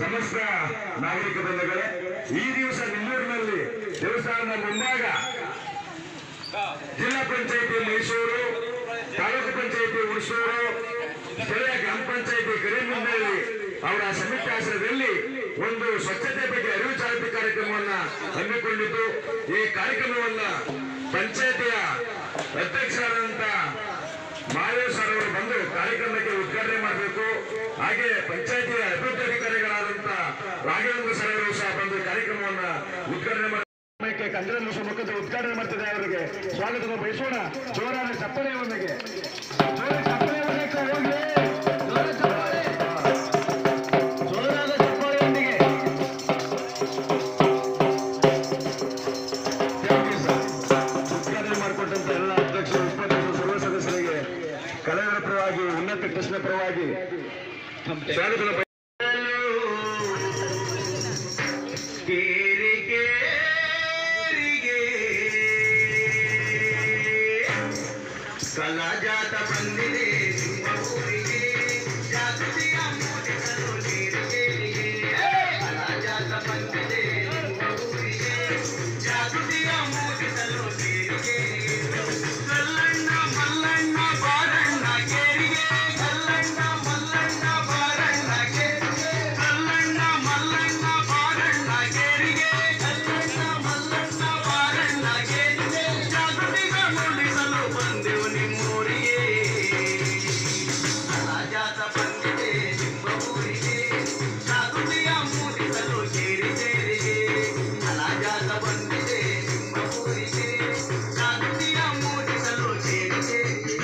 ಸಮಸ್ತ ನಾಗರಿಕ ಬಂಧುಗಳೇ, ಈ ದಿವಸ ನಿಮ್ಮೂರಿನಲ್ಲಿ ದೇವಸ್ಥಾನದ ಮುಂಭಾಗ ಜಿಲ್ಲಾ ಪಂಚಾಯಿತಿ ಮೈಸೂರು, ತಾಲೂಕು ಪಂಚಾಯಿತಿ ಹುಣಸೂರು, ಸ್ಥಳೀಯ ಗ್ರಾಮ ಪಂಚಾಯಿತಿ ಕರಿಮುಂದಳ್ಳಿ ಅವರ ಸಂಯುಕ್ತ ಆಶ್ರಯದಲ್ಲಿ ಒಂದು ಸ್ವಚ್ಛತೆ ಬಗ್ಗೆ ಅರಿವು ಜಾಗೃತಿ ಕಾರ್ಯಕ್ರಮವನ್ನು ಹಮ್ಮಿಕೊಂಡಿದ್ದು, ಈ ಕಾರ್ಯಕ್ರಮವನ್ನ ಪಂಚಾಯಿತಿಯ ಅಧ್ಯಕ್ಷರಾದಂತ ಮಾದೇವ್ ಸರ್ ಅವರು ಬಂದು ಕಾರ್ಯಕ್ರಮಕ್ಕೆ ಉದ್ಘಾಟನೆ ಮಾಡಬೇಕು. ಹಾಗೆ ಪಂಚಾಯಿತಿಯ ಅಭಿವೃದ್ಧಿ ಅಧಿಕಾರಿಗಳಾದಂತ ರಾಘವೇಂದ್ರ ಸರ್ ಅವರು ಸಹ ಬಂದು ಕಾರ್ಯಕ್ರಮವನ್ನ ಉದ್ಘಾಟನೆ ಮಾಡಿ ಕಂದ್ರನಿಮಿಷ ಮುಖದ ಉದ್ಘಾಟನೆ ಮಾಡ್ತಿದ್ದಾರೆ. ಅವರಿಗೆ ಸ್ವಾಗತ ಬಯಸೋಣ. ಜೋರಾದ ಚಪ್ಪಳೆಯೊಂದಿಗೆ ಉದ್ಘಾಟನೆ ಮಾಡಿಕೊಟ್ಟಂತ ಎಲ್ಲ ಅಧ್ಯಕ್ಷರು, ಉಪಾಧ್ಯಕ್ಷರು, ಸರ್ವ ಸದಸ್ಯರಿಗೆ ಕಲೆಗಳ ಪರವಾಗಿ, ಉನ್ನತ ಟ್ರಸ್ಟ್ನ ಪರವಾಗಿ ಸ್ವಾಗತ. ಕಲಾ ಜಾತ ಬಂದಿದೆ ನಿಮ್ಮ ಊರಿಗೆ, ಜಾಗೃತಿಯ ಮೂಡಿಸಲು ನೀರಿಗೆ. ಕಲಾ ಜಾತ ಬಂದಿದೆ ನಿಮ್ಮ ಊರಿಗೆ, ಜಾಗೃತಿಯ ಮೂಡಿಸಲು ನೀರಿಗೆ. ಕಲ್ಲಣ್ಣ ಮಲ್ಲಣ್ಣ ಬಾರಣ್ಣ ಕೇರಿಗೆ, ಕಲ್ಲಣ್ಣ ಮಲ್ಲಣ್ಣ ಬಾರಣ್ಣ ಕೇರಿಗೆ, ಕಲ್ಲಣ್ಣ ಮಲ್ಲಣ್ಣ ಬಾರಣ್ಣ ಕೇರಿಗೆ, ಕಲ್ಲಣ್ಣ ಮಲ್ಲಣ್ಣ ಬಾರಣ್ಣ ಕೇರಿಗೆ. ಜಾಗೃತಿಗ ಮೂಡಿಸಲು ಬಂದೆವು ನಿಮ್ಮೂರಿಗೆ. ಕಲಾ ಜಾತ ಬಂದಿದೆ ನಿಮ್ಮ ಊರಿಗೆ, ಜಾಗೃತಿಯ ಮೂಡಿಸಲು ಕೇರಿ ಕೇರಿಗೆ. ಕಲಾ ಜಾತ ಬಂದಿದೆ ನಿಮ್ಮ ಊರಿಗೆ, ಜಾಗೃತಿಯ ಮೂಡಿಸಲು ಕೇರಿ ಕೇರಿಗೆ.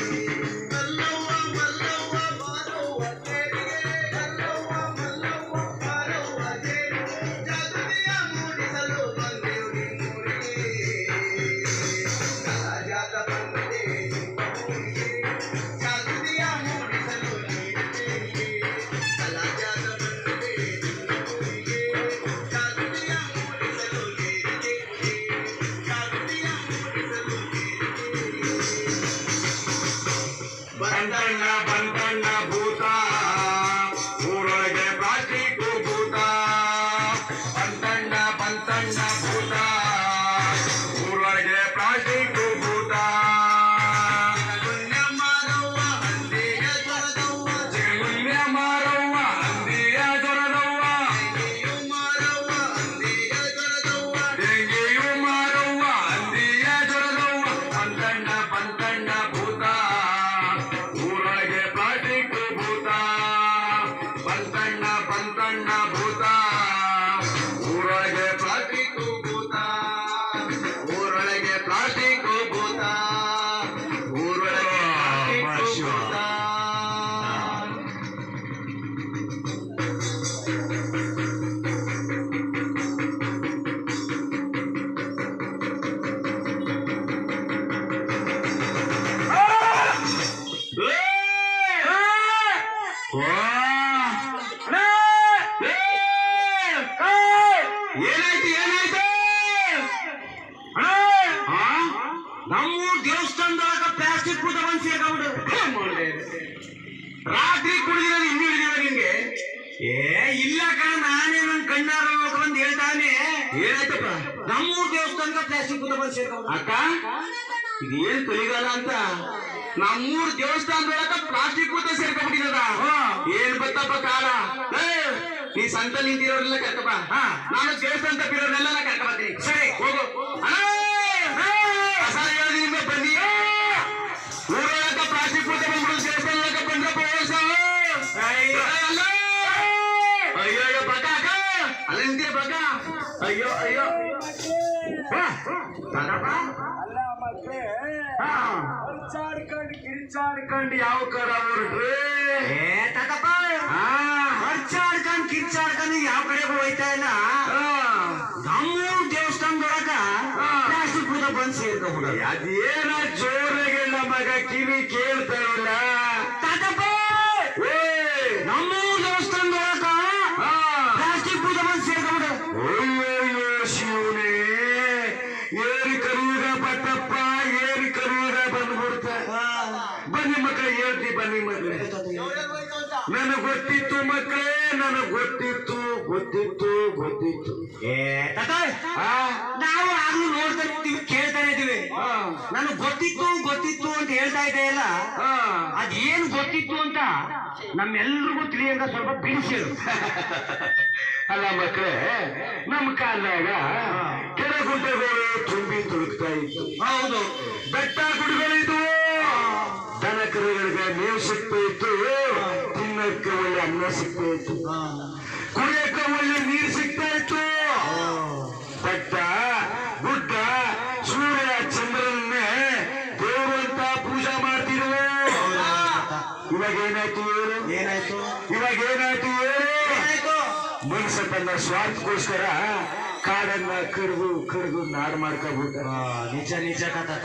ಕಲ್ಲವ್ವ ಮಲ್ಲವ್ವ ಬಾರವ್ವ ಕೇರಿಗೆ, ಕಲ್ಲವ್ವ ಮಲ್ಲವ್ವ ಬಾರವ್ವ ಕೇರಿಗೆ. ಜಾಗೃತಿಯ ಮೂಡಿಸಲು ಬಂದೆವು ನಿಮ್ಮೂರಿಗೆ. ಕಲಾ ಜಾತ ಬಂದಿದೆ ನಿಮ್ಮ ಊರಿಗೆ, ಜಾಗೃತಿಯ ಮೂಡಿಸಲು ನೀಡಿ ಕೇರಿಗೆ. ಕಲಾ ಜಾತ ಬಂದಿದೆ ನಿಮ್ಮ ಊರಿಗೆ, ಜಾಗೃತಿಯ ಮೂಡಿಸಲು ನೀಡಿ ಕೇರಿಗೆ. ಜಾಗೃತಿಯ ಮೂಡಿಸಲು ನೀಡಿ ಕೇರಿಗೆ. ಬಂತಣ್ಣ ಬಂತಣ್ಣ ಭೂತ, ಊರೊಳಗೆ ಪ್ಲಾಸ್ಟಿಕ್ ಭೂತ. ಬಂತಣ್ಣ ಬಂತಣ್ಣ ಭೂತ, ಊರೊಳಗೆ ಪ್ಲಾಸ್ಟಿಕ್ ಭೂತ. ಗುಣ್ಯ ಮಾರವ್ವ ಹಂದಿಯ ಜ್ವರದವ್ವ, ಚಿಗುಳ್ಯ ಮಾರವ್ವ ಹಂದಿಯ ಜ್ವರದವ್ವ, ಡೆಂಗಿಯು ಮಾರವ್ವ ಹಂದಿಯ ಜ್ವರದವ್ವ. ಡೆಂಗಿಯು ಮಾರವ್ವ ಹಂದಿಯ ಜ್ವರದವ್ವ. ಬಂತಣ್ಣ ಬಂತಣ್ಣ ಭೂತ, ಊರೊಳಗೆ ಪ್ಲಾಸ್ಟಿಕ್ ಭೂತ. ಬಂತಣ್ಣ ಬಂತಣ್ಣ ಭೂತ, ಊರೊಳಗೆ ಪ್ಲಾಸ್ಟಿಕ್ ಭೂತ. ಊರೊಳಗೆ ಪ್ಲಾಸ್ಟಿಕ್ ಭೂತ, ಊರೊಳಗೆ ಪ್ಲಾಸ್ಟಿಕ್ ಭೂತ. ಏನಾಯ್ತು ಏನಾಯ್ತು? ನಮ್ಮೂರ್ ದೇವಸ್ಥಾನದೊಳಗ ಪ್ಲಾಸ್ಟಿಕ್ ಭೂತ ಬಂದು ಸೇರ್ಕೊಂಡು ರಾತ್ರಿ ಕುಡಿದಿರೋದು ಇನ್ನೂ ಹಿಡಿದಿರೋ ನಿನ್ಗೆ? ಇಲ್ಲ ಕಣ, ನಾನೇ ನನ್ ಕಣ್ಣಾರ ಬಂದು ಹೇಳ್ತಾನೆ. ಏನಾಯ್ತಪ್ಪ? ನಮ್ಮೂರ್ ದೇವಸ್ಥಾನದ ಪ್ಲಾಸ್ಟಿಕ್ ಭೂತ ಬಂದು ಸೇರ್ಕೊಂಡು. ಅಕ್ಕ, ಇದೇನ್ ಕಲಿಗಾಲ ಅಂತ ನಮ್ಮೂರ್ ದೇವಸ್ಥಾನದೊಳಗ ಪ್ಲಾಸ್ಟಿಕ್ ಭೂತ ಸೇರ್ಕೊಂಡ್ಬಿಟ್ಟಿದ. ಏನ್ ಬತ್ತಪ್ಪ ಕಾಲ. ನೀ ಸಂತ ನಿಂತಿರೋರೆಲ್ಲ ಕರ್ಕಪ್ಪ, ನಾನು ದೇವಸ್ಥಾನ ತಪ್ಪಿರೋರೆಲ್ಲ ಕರ್ಕ ಬರ್ತೀನಿ. ಸರಿ ಹೋಗು. ಕಸ ಹೇಳೋದ್ರಿಂದ ಬನ್ನಿ. ಊರೊಳಗ ಪ್ಲಾಸ್ಟಿಕ್ ಭೂತ ಬಂದ್ಬಿಡು, ದೇವಸ್ಥಾನದೊಳಗ ಬಂದ್ರಪ್ಪ. ಅಯ್ಯೋ ಅಯ್ಯೋ ಬಗ ಅಕ್ಕ, ಅಲ್ಲ ನಿಂತೀರ ಬಗ. ಅಯ್ಯೋ ಅಯ್ಯೋ ಬಗಪ್ಪ. ಕಿರ್ಚಾಡ್ಕೊಂಡು ಯಾವ ಕರ ಹೊರಟ್ರಿ? ತಗಪ್ಪ, ಹರ್ಚಾಡ್ಕೊಂಡು ಕಿರ್ಚಾಡ್ಕೊಂಡು ಯಾವ ಕಡೆಗೂ ಹೋಯ್ತಾ ಇಲ್ಲ. ನಮ್ಮೂರು ದೇವಸ್ಥಾನದೊಳಗ ಪ್ಲಾಸ್ಟಿಕ್ ಭೂತ ಬಂದು ಸೇರ್ಕೊಂಡ್ಬಿಡ. ಅದೇನ ಜೋರಾಗಿ ನಮಗ ಕಿವಿ ಕೇಳ್ತಾ ಇಲ್ಲ. ತಗಪ್ಪ, ನಮ್ಮೂರು ದೇವಸ್ಥಾನದೊಳಗ ಪ್ಲಾಸ್ಟಿಕ್ ಭೂತ ಬಂದು ಸೇರ್ಕೊಂಡ್ಬಿಡ. ಬನ್ನಿ ಮಕ್ಕಳೇ. ನನಗೆ ಗೊತ್ತಿತ್ತು ಮಕ್ಕಳೇ, ನನಗೆ ಗೊತ್ತಿತ್ತು ಗೊತ್ತಿತ್ತು ಗೊತ್ತಿತ್ತು. ಏ ತಾತ, ನಾವು ಆಗ್ಲೂ ನೋಡ್ತಾ ಇರ್ತೀವಿ, ಕೇಳ್ತಾನೆ ಇದೀವಿ. ನನಗೆ ಗೊತ್ತಿತ್ತು ಗೊತ್ತಿತ್ತು ಅಂತ ಹೇಳ್ತಾ ಇದೆಯಲ್ಲ, ಅದೇನು ಗೊತ್ತಿತ್ತು ಅಂತ ನಮ್ಮೆಲ್ರಿಗೂ ತಿಳಿಯಂಗ ಸ್ವಲ್ಪ ಬಿಡಿಸಿ. ಅಲ್ಲ ಮಕ್ಕಳೇ, ನಮ್ಮ ಕಾಲದಾಗ ಕೆರೆ ಗುಡ್ಡಗಳು ತುಂಬಿ ತುಳುಕ್ತಾ ಇತ್ತು. ಹೌದು, ಬೆಟ್ಟ ಗುಡ್ಡಗಳಿದ್ವು. ದನ ಕರುಗಳಿಗೆ ಮೇವು ಸಿಗ್ತಾ ಇತ್ತು, ತಿನ್ನಕ್ಕೆ ಒಳ್ಳೆ ಅನ್ನ ಸಿಗ್ತಾ ಇತ್ತು, ಕುಡಿಯಕ್ಕೆ ಒಳ್ಳೆ ನೀರು ಸಿಗ್ತಾ ಇತ್ತು. ಬೆಟ್ಟ ಗುಡ್ಡ ಸೂರ್ಯ ಚಂದ್ರನ್ನೇ ದೇವರು ಅಂತ ಪೂಜೆ ಮಾಡ್ತಿದ್ರು. ಇವಾಗ ಏನಾಯ್ತು ಹೇಳು? ಏನಾಯ್ತು? ಇವಾಗ ಏನಾಯ್ತು ಹೇಳು? ಏನಾಯ್ತು? ಮನುಷ್ಯ ತನ್ನ ಸ್ವಾರ್ಥಕ್ಕೋಸ್ಕರ ಕಾಡನ್ನ ಕಡಿದು ನಾಡು ಮಾಡ್ಕೊಬಿಟ್ಟ. ನಿಜ ನಿಜ ತಾತ.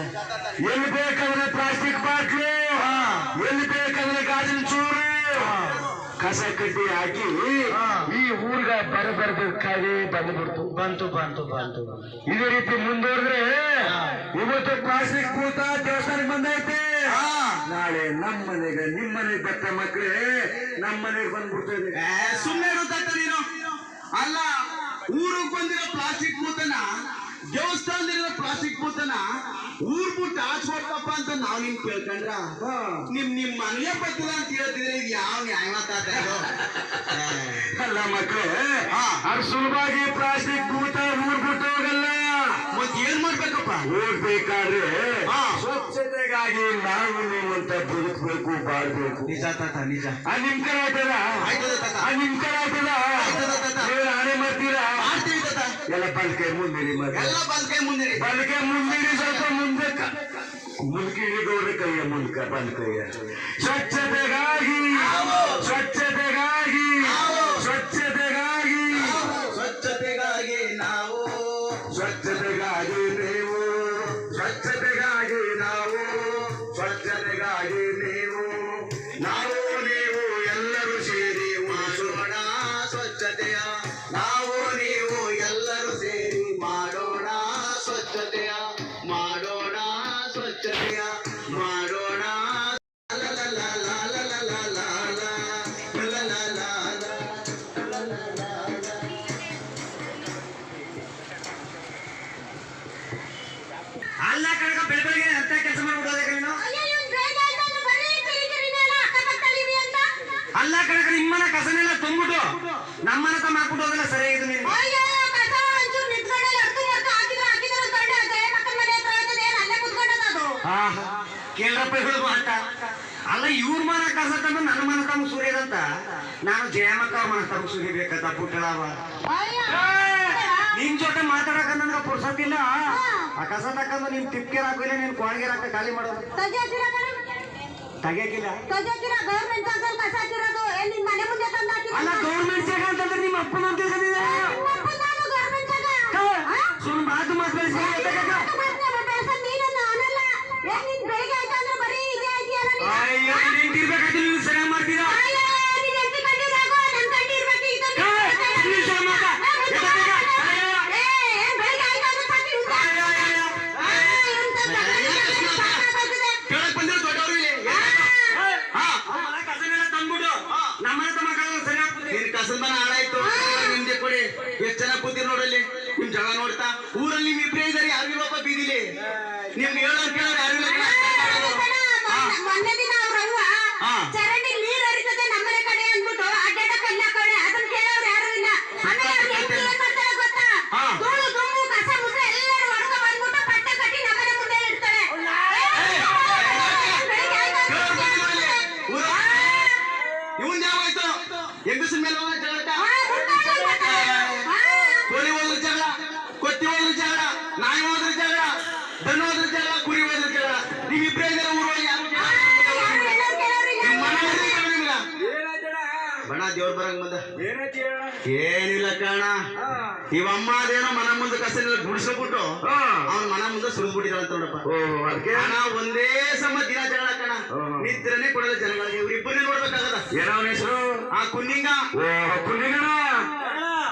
ಎಲ್ಲಿ ಬೇಕಾದ್ರೆ ಪ್ಲಾಸ್ಟಿಕ್ ಬಾಟ್ಲು, ಎಲ್ಲಿ ಬೇಕಾದ್ರೆ ಗಾಜಿನ ಚೂರು, ಕಸ ಕಡ್ಡಿ ಹಾಕಿ ಈ ಊರ್ಗ ಬರಬಾರ್ದು ಕಾಯಿ ಬಂದ್ಬಿಡ್ತು. ಬಂತು. ಇದೇ ರೀತಿ ಮುಂದುವರೆದ್ರೆ ಇವತ್ತು ಪ್ಲಾಸ್ಟಿಕ್ ಭೂತ ದೇವಸ್ಥಾನಕ್ಕೆ ಬಂದೈತೆ. ನಾಳೆ ನಮ್ಮ ಮನೆಗೆ ನಿಮ್ಮ ಮನೆಗೆ ಬತ್ತ ಮಕ್ಕಳೇ ನಮ್ಮ ಮನೆಗೆ ಬಂದ್ಬಿಡ್ತದೆ. ಸುಮ್ಮನೆ ಇರುತ್ತ ನೀನು. ಅಲ್ಲ, ಊರಿಗೆ ಬಂದಿರೋ ಪ್ಲಾಸ್ಟಿಕ್ ಭೂತನ, ದೇವಸ್ಥಾನದಲ್ಲಿರೋ ಪ್ಲಾಸ್ಟಿಕ್ ಭೂತನ ಊರ್ ಬಿಟ್ಟು ಆಚೋಡ್ತಪ್ಪ ಅಂತ ನಾವ್ ನಿಮ್ ಕೇಳ್ಕೊಂಡ್ರ ನಿಮ್ ಮನೆಯ ಬರ್ತದ ಅಂತ ಹೇಳ್ತಿದ್ರೆ ಇದು ಯಾವ ನ್ಯಾಯ ಮಾತಾಡ್ತಾ ಇದು? ಅಲ್ಲ ಮಕ್ಕಳೇ, ಅದು ಸುಲಭವಾಗಿ ಪ್ಲಾಸ್ಟಿಕ್ ಭೂತ ಊರ್ ಬಿಟ್ಟು ಹೋಗಲ್ಲ. ಮತ್ ಏನ್ ಮಾಡ್ಬೇಕಪ್ಪ? ಹೋಗ್ಬೇಕಾದ್ರೆ ಸ್ವಚ್ಛತೆಗಾಗಿ ನಾವು ನೀವು ಅಂತ ಬದುಕಬೇಕು, ಬಾಳ್ಬೇಕು. ನಿಜ ತಾತ, ನಿಜ. ನಿಮ್ ಕಡೆ ಆಯ್ತದ? ಆಯ್ತದ ತಾತ. ನಿಮ್ ಕಡೆ ಆಯ್ತದ? ಆಯ್ತದ ತಾತ. ನೀವು ಹಣೆ ಮಾಡ್ತೀರಾ? ಮಾಡ್ತೀವಿ ತಾತ. ಎಲ್ಲ ಬಲ್ಕೆ ಮುಂದಿರಿ ಮಗ, ಎಲ್ಲ ಬಲ್ಕೈ ಮುಂದೆ. ಬಲ್ಕೆ ಮುಂದಿರಿ, ಸ್ವಲ್ಪ ಮುಂದಕ್ಕ ಮುಲ್ಕಿಡಿದವ್ರ ಕೈಯ ಮುಲ್ಕ ಬಲ್ಕೈಯ. ಸ್ವಚ್ಛತೆಗಾಗಿ ಸ್ವಚ್ಛತೆಗಾಗಿ ಸ್ವಚ್ಛತೆಗಾಗಿ ಸ್ವಚ್ಛತೆಗಾಗಿ ನಾವು, ಸ್ವಚ್ಛತೆಗಾಗಿ ನೀವು, ಸ್ವಚ್ಛತೆಗಾಗಿ ನಾವು, ಸ್ವಚ್ಛತೆಗಾಗಿ ನೀವು, ನಾವು ನೀವು ಎಲ್ಲರೂ ಸೇರಿ ಮಾಡೋಣ ಸ್ವಚ್ಛತೆಯ. ನಾವು ನೀವು ಎಲ್ಲರೂ ಸೇರಿ ಮಾಡೋಣ ಸ್ವಚ್ಛತೆಯ, ಮಾಡೋಣ ಸ್ವಚ್ಛತೆಯ, ಮಾಡೋಣ. ಅಲ್ಲ ಕಣಕ, ಬೆಳಗ್ಗೆ ಅಂತ ಕೆಲಸ ಮಾಡ್ಬಿಡೋದ ನೀನು. ಅಲ್ಲ ಕಣಕ, ನಿಮ್ಮನ ಕಸನೆಲ್ಲ ತುಂಬಿಟ್ಟು ನಮ್ಮನ ತಮ್ಮ ಹಾಕ್ಬಿಟ್ಟು ಹೋಗಲ್ಲ ಸರಿಯಾಗಿದ್ದು ನೀನು. ಕೇಳ್ರಪ್ಪ ಹೇಳುದು ಅಂತ. ಅಲ್ಲ, ಇವ್ರ ಮನ ಕಸ ತಂದು ನನ್ನ ಮನ ತಮ್ಮ ಸುರಿಯದಂತ ನಾನು ಜಯಮಕ್ಕ ಅವ್ರ ಮನ ತಮ್ಮ ಸುರಿಬೇಕಂತ ಪುಟ್ಟಳವ. ನಿನ್ ಜೊತೆ ಮಾತಾಡಕ ನನ್ಗ ಪುರ್ಸತ್ತಿಲ್ಲ. ಆ ಕಸ ತಕ್ಕಂದು ನಿಮ್ ತಿಪ್ಕೆ ಹಾಕಿಲ್ಲ, ನೀನ್ ಕೊಳಗೆ ಹಾಕ ಖಾಲಿ ಮಾಡೋದು ತೆಗಿಯಾಕಿಲ್ಲ. ಅಲ್ಲ, ಗೌರ್ಮೆಂಟ್ ಜಾಗ ಅಂತಂದ್ರೆ ನಿಮ್ಮ ಅಪ್ಪನ ಅಂತ ತಿಳ್ಕೊಂಡಿದ್ದ. ಸುಮ್ ಮಾತು ಮಾತಾಡಿಸಿ ನಿಂತಿರ್ಬೇಕಾದ್ರೆ ನೀವು ಸರಿಯಾಗಿ ಮಾಡ್ತೀರಾ? ಕೇಳಕ್ ಬಂದಿರೋ ದೊಡ್ಡವ್ರು ಇಲ್ಲಿ. ಕಸನೆಲ್ಲ ತಂದ್ಬಿಟ್ಟು ನಮ್ಮನೆ ತಮ್ಮ ಸರಿ ಆಗ್ತದೆ. ನಿನ್ ಕಸದ ಮನ ಹಾಳಾಯ್ತು, ನಿಮ್ದೆ ಕೊಡಿ. ಎಷ್ಟ್ ಜನ ಕೂತಿರ್ ನೋಡಲ್ಲಿ ನಿಮ್ ಜಾಗ ನೋಡ್ತಾ. ಊರಲ್ಲಿ ನಿಮ್ ಇಬ್ರೇ ಇದಾರೆ, ಯಾರಿಲ್ಲಪ್ಪ ಬೀದಿಲಿ. ನಿಮ್ಗೆ ಹೇಳೋರು ಕೇಳೋರು ಯಾರು ಇಲ್ಲ. ಮೊನ್ನೆ ದಿನ ಅವ್ರವ್ವ ಚರಂಡಿ ನೀರ್ ಹರಿತದೆ ನಮ್ಮನೆ ಕಡೆ ಅಂದ್ಬಿಟ್ಟು ಅಡ್ಡಾಡಕ್ಕೆಲ್ಲ ಕಡೆ ಅದನ್ನ ಕೇಳೋರು ಯಾರು ಇಲ್ಲ. ಆಮೇಲೆ ಅವ್ರು ಹೆಂಡ್ತಿ ಏನ್ ಮಾಡ್ತಾರೆ ಗೊತ್ತಾ? ಧೂಳು ದುಮ್ಮು ಕಸ ಮುಸ ಎಲ್ಲರೂ ಹೊರಗ ಬಂದ್ಬಿಟ್ಟು ಪಟ್ಟ ಕಟ್ಟಿ ನಮ್ಮನೆ ಮುಂದೆ ಇಡ್ತಾರೆ. ಇವನ್ ಯಾವಾಯ್ತು ಹೆಂಗಸಿನ ಮೇಲೆ ಜಗಳ, ಕೋಳಿ ಹೋದ್ರ ಜಗಳ, ಕೊತ್ತಿ ಹೋದ್ರ ಜಗಳ, ನಾಯಿ ಹೋದ್ರ ಜಗಳ, ದನ ಹೋದ್ರ ಜಗಳ, ಕುರಿ ಹೋದ್ರ ಜಗಳ. ನೀವಿಬ್ರೇ ಇದ್ದಾರೆ ಊರೊಳಗೆ, ಯಾರು ಬಣ ದೇವ್ರ ಬರಂಗ್ ಬಂದ. ಏನಿಲ್ಲ ಕಾಣ, ಇವಮ್ಮ ಅದೇನೋ ಮನ ಮುಂದೆ ಕಸನೆಲ್ಲ ಗುಡಿಸ್ಬಿಟ್ಟು ಅವ್ನ ಮನ ಮುಂದೆ ಸುರಿದ್ಬಿಟ್ಟಿದ್ದಾಳ ಅಂತ ನೋಡಪ್ಪ. ಹಣ ಒಂದೇ ಸಮ ದಿನ ಜಗಳ ಕಣ, ನಿದ್ರನೇ ಕೊಡಲ್ಲ ಜನಗಳಿಗೆ. ಇವ್ರಿಬ್ಬರನ್ನೇ ನೋಡ್ಬೇಕಾಗದ. ಏನೋ ಹೆಸರು? ಆ ಕುನ್ನಿಂಗ. ಕುನ್ನಿಗಣ.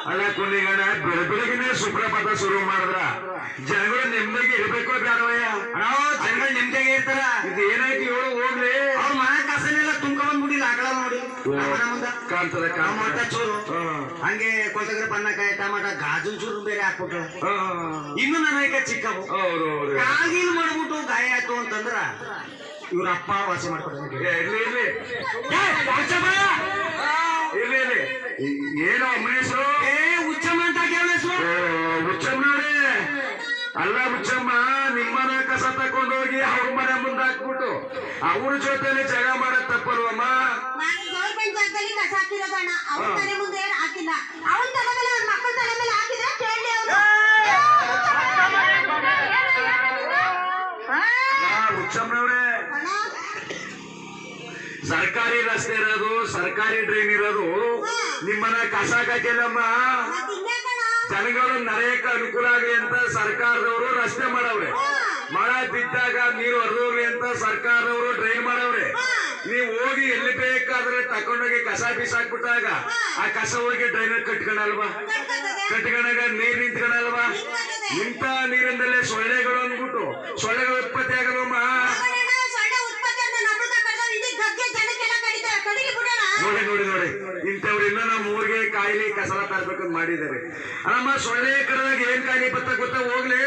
ಅಲ್ಲ ಕುನ್ನಿಗಣ, ಬೆಳಗಿನೇ ಸುಪ್ರಭಾತ ಶುರು ಮಾಡಿದ್ರ ಜನಗಳು ನೆಮ್ಮದಿಗೆ ಇರ್ಬೇಕು ಬೇಡವಯ್ಯ. ಜನಗಳು ನೆಮ್ಮದಿಯಾಗಿ ಇರ್ತಾರ. ಇದು ಏನಾಯ್ತು ಹೇಳು ಹೋಗ್ಲಿ. ಅವ್ರ ಮನೆ ಕಸನೆಲ್ಲ ನೋಡಿಲ್ಲ ಆಕಳ ನೋಡಿ ಮುಂದ ಕಾಣ್ತದೆ ಟಮಾಟ ಚೂರು ಹಂಗೆ ಕೊಸಗರೆ ಬಣ್ಣಕಾಯಿ ಟಮಾಟ ಗಾಜನ್ ಚೂರು ಬೇರೆ ಹಾಕ್ಬಿಟ್ಟ ಇನ್ನು ನನಗೆ ಚಿಕ್ಕವು ಕಾಗಿಲ್ ಮಾಡ್ಬಿಟ್ಟು ಗಾಯ ಆಯ್ತು ಅಂತಂದ್ರ ಇವ್ರ ಅಪ್ಪ ವಾಸಿ ಮಾಡ್ಕೊಡ್ತಾರೆ ಇರ್ಲಿ ಇರ್ಲಿ ಇರ್ಲಿ ಇರ್ಲಿ ಏನೋ ಅಮ್ಮನೇಶ್ವರು ಹುಚ್ಚಮ್ಮ ಅಂತ ಕೇಳ ಹುಚ್ಚಮ್ಮನವ್ರೆ ಅಲ್ಲ ಹುಚ್ಚಮ್ಮ ನಿಮ್ಮನ ಕಸ ತಕೊಂಡೋಗಿ ಅವ್ರ ಮನೆ ಮುಂದೆ ಹಾಕ್ಬಿಟ್ಟು ಅವ್ರ ಜೊತೆಲಿ ಜಗ ಮಾಡಕ್ ತಪ್ಪಲ್ವಮ್ಮ? ನಾನು ಗೌರ್ಮೆಂಟ್ ಜಾಗದಲ್ಲಿ ಕಸ ಹಾಕಿರೋದಣ್ಣ ಅವ್ರ ಮನೆ ಮುಂದೆ ಏನು ಹಾಕಿಲ್ಲ ಅವನ ತಲೆ ಮೇಲೆ ಅವ್ರ ಮಕ್ಕಳ ತಲೆ ಮೇಲೆ ಹಾಕಿದ್ರೆ ಕೇಳಿ ಹುಚ್ಚಮ್ಮನವ್ರೆ ಸರ್ಕಾರಿ ರಸ್ತೆ ಇರೋದು ಸರ್ಕಾರಿ ಡ್ರೈನ್ ಇರೋದು ನಿಮ್ಮನ ಕಸ ಹಾಕಿಲ್ಲಮ್ಮ. ಜನಗಳು ನರೆಯಕ್ಕೆ ಅನುಕೂಲ ಆಗಲಿ ಅಂತ ಸರ್ಕಾರದವರು ರಸ್ತೆ ಮಾಡವ್ರೆ. ಮಳೆ ಬಿದ್ದಾಗ ನೀರು ಹರಿದೋಗ್ಲಿ ಅಂತ ಸರ್ಕಾರದವರು ಡ್ರೈನ್ ಮಾಡವ್ರೆ. ನೀವು ಹೋಗಿ ಎಲ್ಲಿ ಬೇಕಾದ್ರೆ ತಕೊಂಡೋಗಿ ಕಸ ಬೀಸಾಕ್ಬಿಟ್ಟಾಗ ಆ ಕಸ ಹೋಗಿ ಡ್ರೈನ್ ಕಟ್ಕೊಳಲ್ವಾ? ಕಟ್ಕೊಂಡಾಗ ನೀರ್ ನಿಂತ್ಕೊಳಲ್ವಾ? ಇಂಥ ನೀರಿಂದಲೇ ಸೊಳ್ಳೆಗಳು ಅಂದ್ಬಿಟ್ಟು ಸೊಳ್ಳೆಗಳು ಉತ್ಪತ್ತಿ ಆಗಲ್ವಮ್ಮ? ನೋಡಿ ನೋಡಿ ನೋಡಿ ಇಂಥವ್ರಿಂದ ನಮ್ಮ ಊರಿಗೆ ಕಾಯಿಲೆ ಕಸಲ ತರ್ಬೇಕಂತ ಮಾಡಿದ್ದಾರೆ. ಅಲ್ಲಮ್ಮ ಸೊಳ್ಳೆ ಕರೆದಾಗ ಏನ್ ಕಾಯಿಲೆ ಬತ್ತ ಗೊತ್ತಾ? ಹೋಗ್ಲಿ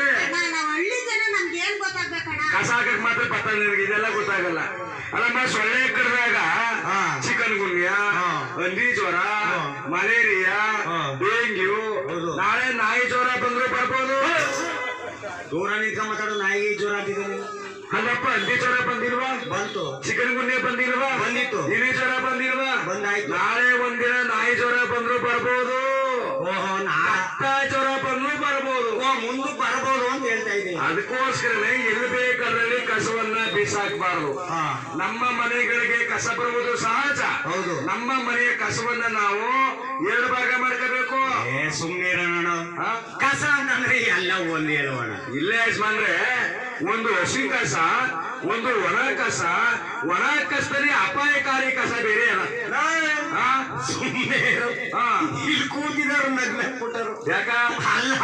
ಕಸ ಹಾಕಕ್ ಮಾತ್ರ ಬತ್ತ ನಿನಗೆ ಇದೆಲ್ಲ ಗೊತ್ತಾಗಲ್ಲ. ಅಲ್ಲಮ್ಮ ಸೊಳ್ಳೆ ಕರೆದಾಗ ಚಿಕನ್ ಗುನ್ಯಾ, ಹಂದಿ ಜ್ವರ, ಮಲೇರಿಯಾ, ಡೆಂಗ್ಯೂ, ನಾಳೆ ನಾಯಿ ಜ್ವರ ಬಂದ್ರು ಬರ್ಬೋದು. ದೂರ ನಿಂತ ಮಾತಾಡೋ ನಾಯಿ ಜ್ವರ ಅಂತಿದ್ದೀನಿ. ಅಲ್ಲಪ್ಪ ಹಂದಿ ಜ್ವರ ಬಂದಿಲ್ವಾ? ಬಂತು. ಚಿಕನ್ ಗುನ್ಯಾ ಬಂದಿಲ್ವಾ? ಬಂದಿತ್ತು. ಇಲಿ ಜ್ವರ ಬಂದಿಲ್ವಾ? ಬಂದಾಯ್ತು. ನಾಳೆ ಒಂದಿನ ನಾಯಿ ಜ್ವರ ಬಂದ್ರು ಬರ್ಬೋದು. ಓಹೋ ಜ್ವರ ಬಂದ್ರು ಬರ್ಬೋದು. ಮುಂದೆ ಬರ್ಬೋದು ಅಂತ ಹೇಳ್ತಾ ಇದ್ದೀನಿ. ಅದಕ್ಕೋಸ್ಕರನೇ ಎಲ್ಲಿ ಬೇಕಾದ್ರಲ್ಲಿ ಕಸವನ್ನ ಬೀಸಾಕ್ಬಾರ್ದು. ನಮ್ಮ ಮನೆಗಳಿಗೆ ಕಸ ಬರುವುದು ಸಹಜ. ಹೌದು. ನಮ್ಮ ಮನೆಯ ಕಸವನ್ನ ನಾವು 2 ಭಾಗ ಮಾಡ್ಕೋಬೇಕು. ಸುಮ್ಮನೆ ಕಸ ಅಂತಂದ್ರೆ ಎಲ್ಲ ಒಂದೇ ಅಲ್ವಣ. ಇಲ್ಲೇ ಯಜಮಾನ್ರೆ, ಒಂದು ಹಸಿ ಕಸ, ಒಂದು ಒಣ ಕಸ. ಒಣ ಕಸದಲ್ಲಿ ಅಪಾಯಕಾರಿ ಕಸ ಬೇರೆ ಅಲ್ಲ. ಸುಮ್ಮನೆ ಇಲ್ಲಿ ಕೂತಿದಾರು ನಗ್ನಕ್ಬಿಟ್ಟರು. ಯಾಕ? ಅಲ್ಲ,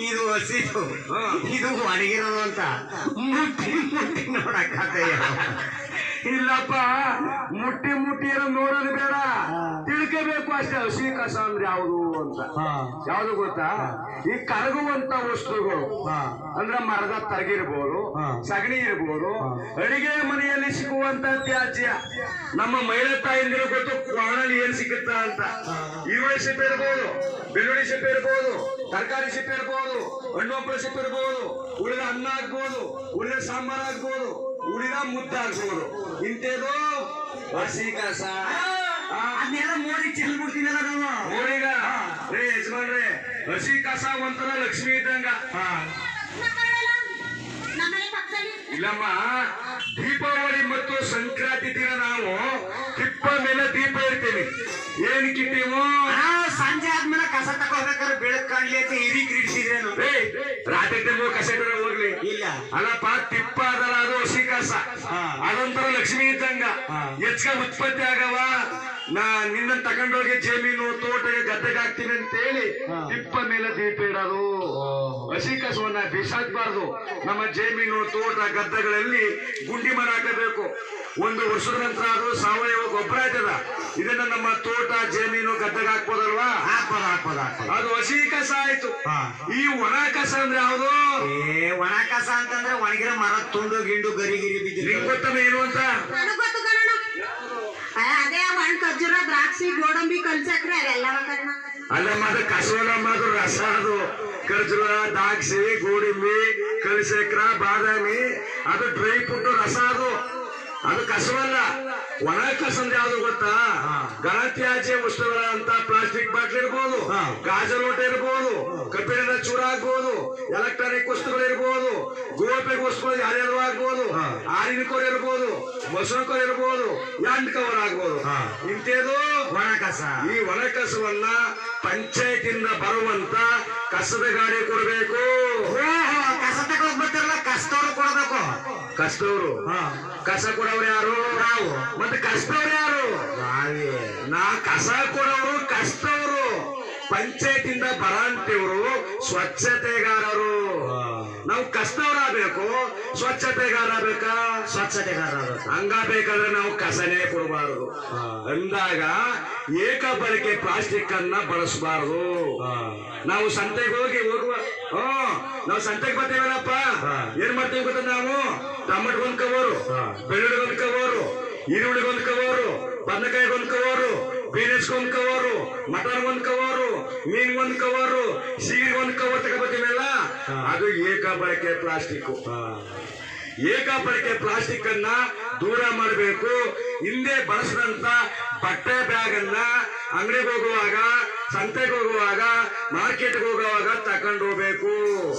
ಇದು ಹಸಿದು ಇದು ಒಣಗಿರೋದು ಅಂತ ಮುಟ್ಟಿ ಮುಟ್ಟಿ ನೋಡಕ್ಕಾಗಯ್ಯ. ಇಲ್ಲಪ್ಪ, ಮುಟ್ಟಿ ಮುಟ್ಟಿ ನೋಡೋದು ಬೇಡ, ತಿಳ್ಕೋಬೇಕು ಅಷ್ಟೇ. ಹಸಿ ಕಸ ಅಂದ್ರೆ ಯಾವುದು ಅಂತ. ಯಾವ್ದು ಗೊತ್ತಾ? ಈ ಕರಗುವಂತ ವಸ್ತುಗಳು ಅಂದ್ರೆ ಮರದ ತರಗಿರ್ಬೋದು, ಸಗಣಿ ಇರ್ಬೋದು, ಅಡಿಗೆ ಮನೆಯಲ್ಲಿ ಸಿಗುವಂತ ತ್ಯಾಜ್ಯ. ನಮ್ಮ ಮಹಿಳಾ ತಾಯಿಂದಿರು ಗೊತ್ತು ಕೊರಳಲ್ಲಿ ಏನ್ ಸಿಗುತ್ತ ಅಂತ. ಈರುಳ್ಳಿ ಸಿಪ್ಪೆ ಇರ್ಬೋದು, ಬೆಳ್ಳುಳ್ಳಿ ಸಿಪ್ಪೆ ಇರ್ಬೋದು, ತರಕಾರಿ ಸಿಪ್ಪೆ ಇರ್ಬೋದು, ಹಣ್ಣು ಹಂಪಲ ಸಿಪ್ಪೆ ಇರ್ಬೋದು, ಉಳಿದ ಅನ್ನ ಆಗ್ಬೋದು, ಉಳಿದ ಸಾಂಬಾರ್ ಆಗ್ಬೋದು, ಉಳಿದ ಮುದ್ದಾಗ್ಬೋದು. ಇಂಥದ್ದು ಹಸಿ ಕಸ. ಅದನ್ನೆಲ್ಲ ಮೋಡಿ ಚೆಲ್ಬಿಡ್ತೀನಲ್ಲ ನಾವು. ಮೋಡಿಗ ರೇ ಯಜಮಾನ್ರೆ, ಹಸಿ ಕಸ ಒಂಥರ ಲಕ್ಷ್ಮಿ ಇದ್ದಂಗ. ಇಲ್ಲಮ್ಮ, ದೀಪಾವಳಿ ಮತ್ತು ಸಂಕ್ರಾಂತಿ ದಿನ ನಾವು ತಿಪ್ಪ ಮೇಲೆ ದೀಪ ಇಡ್ತೀವಿ. ಏನ್ ಕಿಟ್ಟೀವು? ಸಂಜೆ ಆದ್ಮೇಲೆ ಕಸ ತಗೋಬೇಕಾದ್ರೆ ಬೆಳಕ್ ಕಾಣ್ಲಿ ಅಂತ ಹಿರಿಕಿರಿಸಿದ್ರೇನು? ರಾತ್ರಿ ಟೈಮ್ ಕಸ ಇಟ್ಟರೆ ಹೋಗ್ಲಿ. ಇಲ್ಲ ಅಲ್ಲಪ್ಪ, ತಿಪ್ಪ ಅದಲ್ಲ, ಅದು ಹಸಿ ಕಸ. ಅದೊಂಥರ ಲಕ್ಷ್ಮಿ ಇದ್ದಂಗ. ಹೆಚ್ಚ ಉತ್ಪತ್ತಿ ಆಗವ. ನಿನ್ನ ತಗೊಂಡೋಗಿ ಜಮೀನು ತೋಟಗೆ ಗದ್ದೆಗೆ ಹಾಕ್ತೀನಿ ಅಂತ ಹೇಳಿ ತಿಪ್ಪ ಮೇಲೆ ದೀಪ ಇಡೋದು. ಹಸಿ ಕಸವನ್ನ ಬೀಸಾಕ್ಬಾರ್ದು. ನಮ್ಮ ಜಮೀನು ತೋಟ ಗದ್ದೆಗಳಲ್ಲಿ ಗುಂಡಿ ಮರ ಹಾಕಬೇಕು. 1 ವರ್ಷದ ನಂತರ ಅದು ಸಾವಯವ ಗೊಬ್ಬರ ಆಯ್ತದ. ಇದನ್ನ ನಮ್ಮ ತೋಟ ಜಮೀನು ಗದ್ದೆಗೆ ಹಾಕ್ಬೋದಲ್ವಾ? ಅದು ಹಸಿ ಕಸ ಆಯ್ತು. ಈ ಒಣ ಕಸ ಅಂದ್ರೆ ಯಾವುದು? ಒಣ ಕಸ ಅಂತಂದ್ರೆ ಒಣಗಿರೋ ಮರ ತುಂಡು ಗಿಂಡು ಗರಿ ಗಿರಿ ಬಿದ್ದಿರಿ. ಗೊತ್ತಾನೆ ಏನು ಅಂತ? ಅದೇ ಹಣ್ಣು, ಖರ್ಜೂರ, ದ್ರಾಕ್ಷಿ, ಗೋಡಂಬಿ, ಕಲ್ಸಕ್ರೆ ಅವೆಲ್ಲ ಅಲ್ಲಮ್ಮ, ಅದು ಕಸವಲ್ಲಮ್ಮ, ಅದು ರಸ. ಅದು ಖರ್ಜೂರ, ದ್ರಾಕ್ಷಿ, ಗೋಡಂಬಿ, ಕಲ್ಸಕ್ರ, ಬಾದಾಮಿ, ಅದು ಡ್ರೈ ಫ್ರೂಟ್ ರಸ. ಅದು ಕಸವಲ್ಲ. ಒಣ ಕಸ ಅಂದ್ರೆ ಯಾವ್ದು ಗೊತ್ತಾ? ಘನತ್ಯಾಜ್ಯ ವಸ್ತುಗಳಂತ ಪ್ಲಾಸ್ಟಿಕ್ ಬಾಟ್ಲಿ ಇರ್ಬೋದು, ಗಾಜು ಲೋಟ ಇರ್ಬೋದು, ಕಬ್ಬಿಣದ ಚೂರ ಆಗ್ಬೋದು, ಎಲೆಕ್ಟ್ರಾನಿಕ್ ವಸ್ತುಗಳು ಇರ್ಬೋದು, ಗೋಪೆ ವಸ್ತುಗಳು ಯಾರ್ಯಾರು ಆಗ್ಬೋದು, ಹಾಲಿನ ಕೊರೆ ಇರ್ಬೋದು, ಮೊಸರು ಕೊರೆ ಇರ್ಬೋದು, ಎಂಡ್ ಕವರ್ ಆಗ್ಬೋದು. ಇಂಥದ್ದು ಒಣ ಕಸ. ಈ ಒಣ ಕಸವನ್ನ ಪಂಚಾಯತಿಂದ ಬರುವಂತ ಕಸದ ಗಾಡಿ ಕೊಡ್ಬೇಕು. ಕಸ ತಗೊಂಡ್ ಬರ್ತಾರಲ್ಲ, ಕಸದವ್ರು ಕೊಡ್ಬೇಕು. ಕಸದವ್ರು? ಕಸ ಕೊಡವ್ರು ಯಾರು? ನಾವು. ಮತ್ತೆ ಕಸದವ್ರು ಯಾರು? ನಾ ಕಸ ಕೊಡೋರು ಕಸದವ್ರು. ಪಂಚಾಯತಿಂದ ಬರಂತವ್ರು ಸ್ವಚ್ಛತೆಗಾರರು. ನಾವು ಕಸದವ್ರ ಆಗ್ಬೇಕು ಸ್ವಚ್ಛತೆಗಾರ ಬೇಕಾ? ಸ್ವಚ್ಛತೆಗಾರ ಹಂಗಾಬೇಕಾದ್ರೆ ನಾವು ಕಸನೇ ಕೊಡಬಾರದು ಅಂದಾಗ ಏಕ ಬಳಕೆ ಪ್ಲಾಸ್ಟಿಕ್ ಅನ್ನ ಬಳಸಬಾರದು. ನಾವು ಸಂತೆಗೆ ಹೋಗುವ ನಾವು ಸಂತೆಗೆ ಬರ್ತೀವಲ್ಲಪ್ಪ, ಏನ್ ಮಾಡ್ತೀವಿ ಗೊತ್ತ? ನಾವು ಟೊಮೆಟೊ ಕವರು, ಬೆಳ್ಳುಳ್ಳಿ ಕವರು, ಈರುಳ್ಳಿ ಕವರು, ಬದನೆಕಾಯಿ cover, beans cover, mutton cover, ಮೀನ್ ಕವರು, ಸೀರೆ ಕವರ್ ತಗೋಬತ್ತೀವಲ್ಲ, ಅದು ಏಕ ಬಳಕೆ ಪ್ಲಾಸ್ಟಿಕ್. ಏಕ ಬಳಕೆ ಪ್ಲಾಸ್ಟಿಕ್ ಅನ್ನ ದೂರ ಮಾಡಬೇಕು. ಹಿಂದೆ ಬಳಸಿದಂತ ಬಟ್ಟೆ ಬ್ಯಾಗ್ ಅನ್ನ ಅಂಗಡಿಗೆ ಹೋಗುವಾಗ, ಸಂತೆಗೆ ಹೋಗುವಾಗ, ಮಾರ್ಕೆಟ್ಗೆ ಹೋಗುವಾಗ ತಕೊಂಡು ಹೋಗ್ಬೇಕು.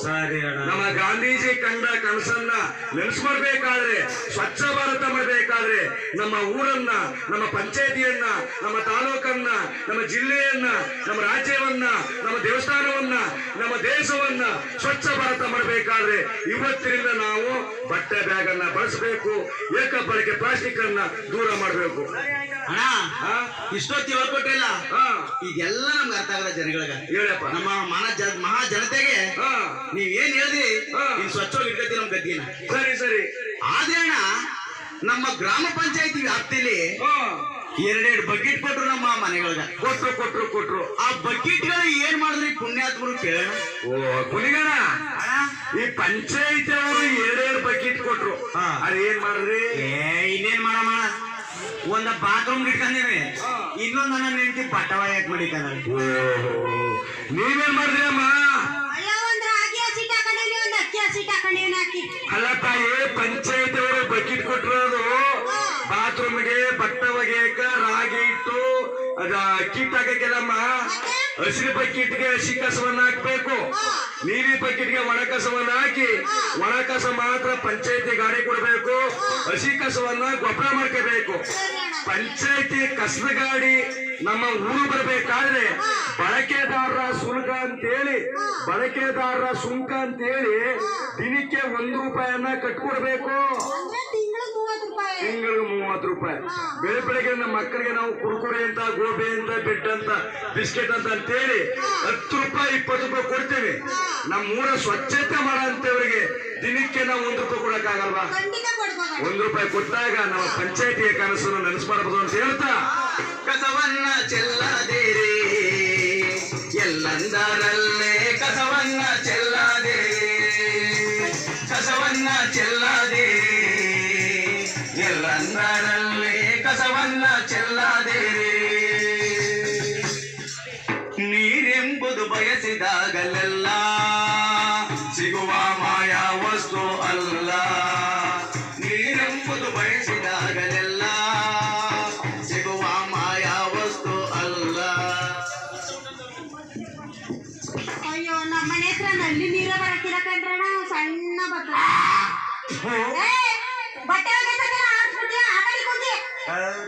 ಸರಿ ಅಣ್ಣ. ನಮ್ಮ ಗಾಂಧೀಜಿ ಕಂಡ ಕನಸನ್ನ ನೆನಸು ಮಾಡ್ಬೇಕಾದ್ರೆ, ಸ್ವಚ್ಛ ಭಾರತ ಮಾಡಬೇಕಾದ್ರೆ ನಮ್ಮ ಊರನ್ನ, ನಮ್ಮ ಪಂಚಾಯತಿಯನ್ನ, ನಮ್ಮ ತಾಲೂಕನ್ನ, ನಮ್ಮ ಜಿಲ್ಲೆಯನ್ನ, ನಮ್ಮ ರಾಜ್ಯವನ್ನ, ನಮ್ಮ ದೇವಸ್ಥಾನವನ್ನ, ನಮ್ಮ ದೇಶವನ್ನ ಸ್ವಚ್ಛ ಭಾರತ ಮಾಡಬೇಕಾದ್ರೆ ಇವತ್ತಿನಿಂದ ನಾವು ಬಟ್ಟೆ ಬ್ಯಾಗ್ ಅನ್ನ ಬಳಸಬೇಕು. ಏಕ ಬಳಕೆ ಪ್ಲಾಸ್ಟಿಕ್ ಅನ್ನ ದೂರ ಮಾಡಬೇಕು. ಅಣ್ಣ ಇಷ್ಟೊತ್ತು ಹೇಳ್ಕೊಟ್ಟಿಲ್ಲ, ಇದೆಲ್ಲ ನಮ್ಗೆ ಅರ್ಥ ಆಗಲ್ಲ ಜನಗಳಿಗೆ. ಹೇಳಪ್ಪ. ನಮ್ಮ ಮಹಾ ಜನತೆಗೆ ನೀವ್ ಏನ್ ಹೇಳಿದ್ರಿ, ನೀನ್ ಸ್ವಚ್ಛವಾಗಿ ಇಟ್ಕೊತಿ ನಮ್ ಗದ್ದಿನ. ಸರಿ ಸರಿ. ಆದ್ರೆ ಅಣ್ಣ, ನಮ್ಮ ಗ್ರಾಮ ಪಂಚಾಯತಿ ವ್ಯಾಪ್ತಿಲಿ 2 ಬಕೆಟ್ ಕೊಟ್ರು ನಮ್ಮ ಮನೆಗಳಿಗೆ. ಕೊಟ್ರು. ಆ ಬಕೆಟ್ ಗಳು ಏನ್ ಮಾಡಿದ್ರಿ ಪುಣ್ಯಾತ್ಮರು ಕೇಳೋಣ. ಓ ಕುನಿಗಣ, ಈ ಪಂಚಾಯತಿ ಅವರು 2 ಬಕೆಟ್ ಕೊಟ್ರು, ಅದೇನ್ ಮಾಡಿದ್ರಿ? ಇನ್ನೇನ್ ಮಾಡಮ್ಮ, ಒಂದ ಬಾತ್ರೂಮ್ ಇಟ್ಕೊಂಡಿವಿ, ಇನ್ನೊಂದ್ ನನ್ನ ನೆಂಟಿ ಬಟ್ಟವ ಯಾಕೆ ಮಾಡಿದ್ದಾನ. ನೀವೇನ್ ಮಾಡಿದ್ರಿ ಅಮ್ಮ? ಅಲ್ಲ, ಒಂದ್ ರಾಗಿ ಹಸಿಟ್ ಹಾಕೊಂಡಿವಿ, ಒಂದ್ ಅಕ್ಕಿ ಹಸಿಟ್ ಹಾಕೊಂಡಿವಿ ಹಾಕಿ. ಅಲ್ಲ ತಾಯಿ, ಪಂಚಾಯತಿ ಅವರು ಬಕೆಟ್ ಕೊಟ್ಟಿರೋದು ಬಾತ್ರೂಮ್ಗೆ, ಬಟ್ಟೆ ಒಗೆಯಕ, ರಾಗಿ ಇಟ್ಟು ಅದ ಅಕ್ಕಿ ಹಾಕಕ್ಕೆಲ್ಲಮ್ಮ. ಹಸಿರು ಬಕೆಟ್ಗೆ ಹಸಿ ಕಸವನ್ನ ಹಾಕ್ಬೇಕು, ನೀಲಿ ಬಕೆಟ್ಗೆ ಒಣ ಕಸವನ್ನ ಹಾಕಿ, ಒಣ ಕಸ ಮಾತ್ರ ಪಂಚಾಯತಿ ಗಾಡಿ ಕೊಡ್ಬೇಕು, ಹಸಿ ಕಸವನ್ನ ಗೊಬ್ಬರ ಮಾಡ್ಕೋಬೇಕು. ಪಂಚಾಯತಿ ಕಸದ ಗಾಡಿ ನಮ್ಮ ಊರು ಬರ್ಬೇಕಾದ್ರೆ ಬಳಕೆದಾರರ ಸುಂಕ ಅಂತೇಳಿ ದಿನಕ್ಕೆ 1 ರೂಪಾಯಿಯನ್ನ ಕಟ್ಕೊಡ್ಬೇಕು. ತಿಂಗಳಿಗೆ 30 ರೂಪಾಯಿ. ಬೆಳಗ್ಗೆ ನಮ್ಮ ಮಕ್ಕಳಿಗೆ ನಾವು ಕುರ್ಕುರೆ ಅಂತ, ಗೋಬಿ ಅಂತ, ಬೆಡ್ ಅಂತ, ಬಿಸ್ಕೆಟ್ ಅಂತ ಅಂತೇಳಿ 10 ರೂಪಾಯಿ 20 ರೂಪಾಯಿ ಕೊಡ್ತೇವೆ. ನಮ್ಮ ಊರ ಸ್ವಚ್ಛತೆ ಮಾಡಂತವ್ರಿಗೆ ದಿನಕ್ಕೆ ನಾವು 1 ರೂಪಾಯಿ ಕೊಡಕ್ಕಾಗಲ್ವಾ? 1 ರೂಪಾಯಿ ಕೊಟ್ಟಾಗ ನಮ್ಮ ಪಂಚಾಯತಿಯ ಕನಸನ್ನು ನೆನಸು ಮಾಡಬಹುದು ಅಂತ ಹೇಳ್ತಾ, ಕಸವನ್ನ ಚೆಲ್ಲದಿರಿ ಎಲ್ಲಂದರಲ್ಲೇ, ಕಸವನ್ನ ಚೆಲ್ಲದಿರಿ, ಕಸವನ್ನ ಚೆಲ್ಲದಿರಿ ಎಲ್ಲಂದರಲ್ಲೇ, ಕಸವನ್ನ ಚೆಲ್ಲದಿರಿ. ನೀರೆಂಬುದು ಬಯಸಿದಾಗಲೆಲ್ಲ ಸಿಗುವ ಮಾಯಾ ವಸ್ತು ಅಲ್ಲ. ನೀರೆಂಬುದು ಬಯಸಿದಾಗಲೆಲ್ಲ ಸಿಗುವ ಮಾಯಾ ವಸ್ತು ಅಲ್ಲ. ಅಯ್ಯೋ, ನಮ್ಮ ಮನೆ ಹತ್ರ ನಲ್ಲಿ ನೀರ ಬರಕಿಲ್ಲ ಕಂಡ್ರಣ, ಸಣ್ಣ ಬಟ್ಟೆ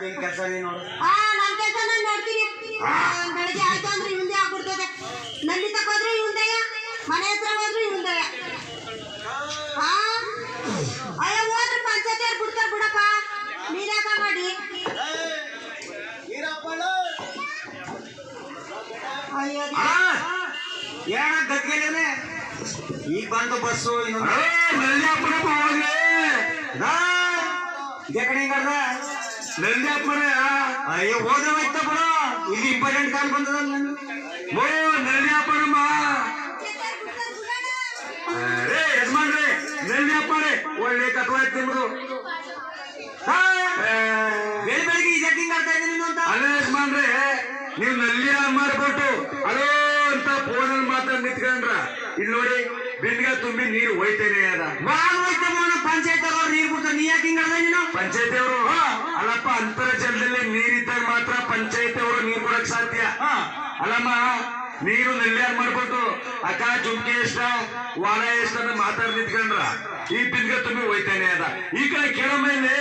ನಿನ್ ಕೆಲಸ ನೀನು ನೋಡು. ನನ್ ಕೆಲ್ಸ ನಾನ್ ನೋಡ್ತೀನಿ. ಬೆಳಗ್ಗೆ ಆಯ್ತು ಅಂದ್ರೆ ಇವಂದೇ ಆಗ್ಬಿಡ್ತದೆ. ನಲ್ಲಿ ತಕೋದ್ರೆ ಇವಂದೆಯ, ಮನೆ ಹತ್ರ ಹೋದ್ರೆ ಇವಂದೆಯ. ಅಯ್ಯೋ, ಹೋದ್ರೆ ಪಂಚಾಯತಿಯವ್ರು ಬಿಡ್ತಾರ ಬಿಡಪ್ಪ, ನೀರ್ಯಾಕ ಮಾಡಿ. ಅಯ್ಯೋ, ಏನ ಗದ್ಗೆಲೇನೆ ಈಗ ಬಂತು ಬಸ್ಸು. ಇನ್ನೊಂದು ಇದೇ ಕಡೆ ಹಿಂಗಾರ್ದ ನಂದ್ಯಾಪುರ. ಅಯ್ಯೋ, ಹೋದ್ರೆ ಹೋಯ್ತ ಬಿಡು, ಇಲ್ಲಿ ಇಂಪಾರ್ಟೆಂಟ್ ಕಾಲ್ ಬಂದದ. ಓ ನಂದ್ಯಾಪುರಮ್ಮ, ರೇ ಯಜಮಾನ್ರಿ, ನಂದ್ಯಾಪುರೆ ಒಳ್ಳೆ ಕಟ್ವಾಯ್ತು ನಿಮ್ದು. ಬೆಳಿಗ್ಗೆ ಈ ಜಟ್ಟಿಂಗ್ ಆಡ್ತಾ ಇದ್ದೀನಿ ನೀನು ಅಂತ. ಅದೇ ಯಜಮಾನ್ರಿ, ನೀವು ನಲ್ಲಿ ಮಾಡ್ಬಿಟ್ಟು ಅಲೋ ಅಂತ ಫೋನಲ್ಲಿ ಮಾತಾಡಿ ನಿಂತ್ಕೊಂಡ್ರ, ಇಲ್ಲಿ ನೋಡಿ ಬಿಂದಿಗೆ ತುಂಬಿ ನೀರು ಹೋಯ್ತೇನೆ ಅದ. ಪಂಚಾಯತ್ ಅವ್ರು ನೀರು ಬಿಡ್ತಾರೆ, ನೀ ಯಾಕೆ ಹಿಂಗ ನೀನು? ಪಂಚಾಯತಿ ಅವರು ಅಲ್ಲಪ್ಪ, ಅಂತರ್ಜಲದಲ್ಲಿ ನೀರಿದ್ದಾಗ ಮಾತ್ರ ಪಂಚಾಯತಿ ಅವರು ನೀರು ಕೊಡಕ್ ಸಾಧ್ಯ. ಅಲ್ಲಮ್ಮ, ನೀರು ನೆಲ್ಯಾರ್ ಮಾಡ್ಬಿಟ್ಟು ಅಕ್ಕ ಜುಮ್ಕಿ ಎಷ್ಟ, ವಾರ ಎಷ್ಟ ಮಾತಾಡಿ ನಿಂತ್ಕೊಂಡ್ರ, ಈ ಬಿಂದಿಗೆ ತುಂಬಿ ಹೋಯ್ತೇನೆ ಅದ. ಈ ಕಡೆ ಕೇಳಮ್ಮ ಇಲ್ಲಿ,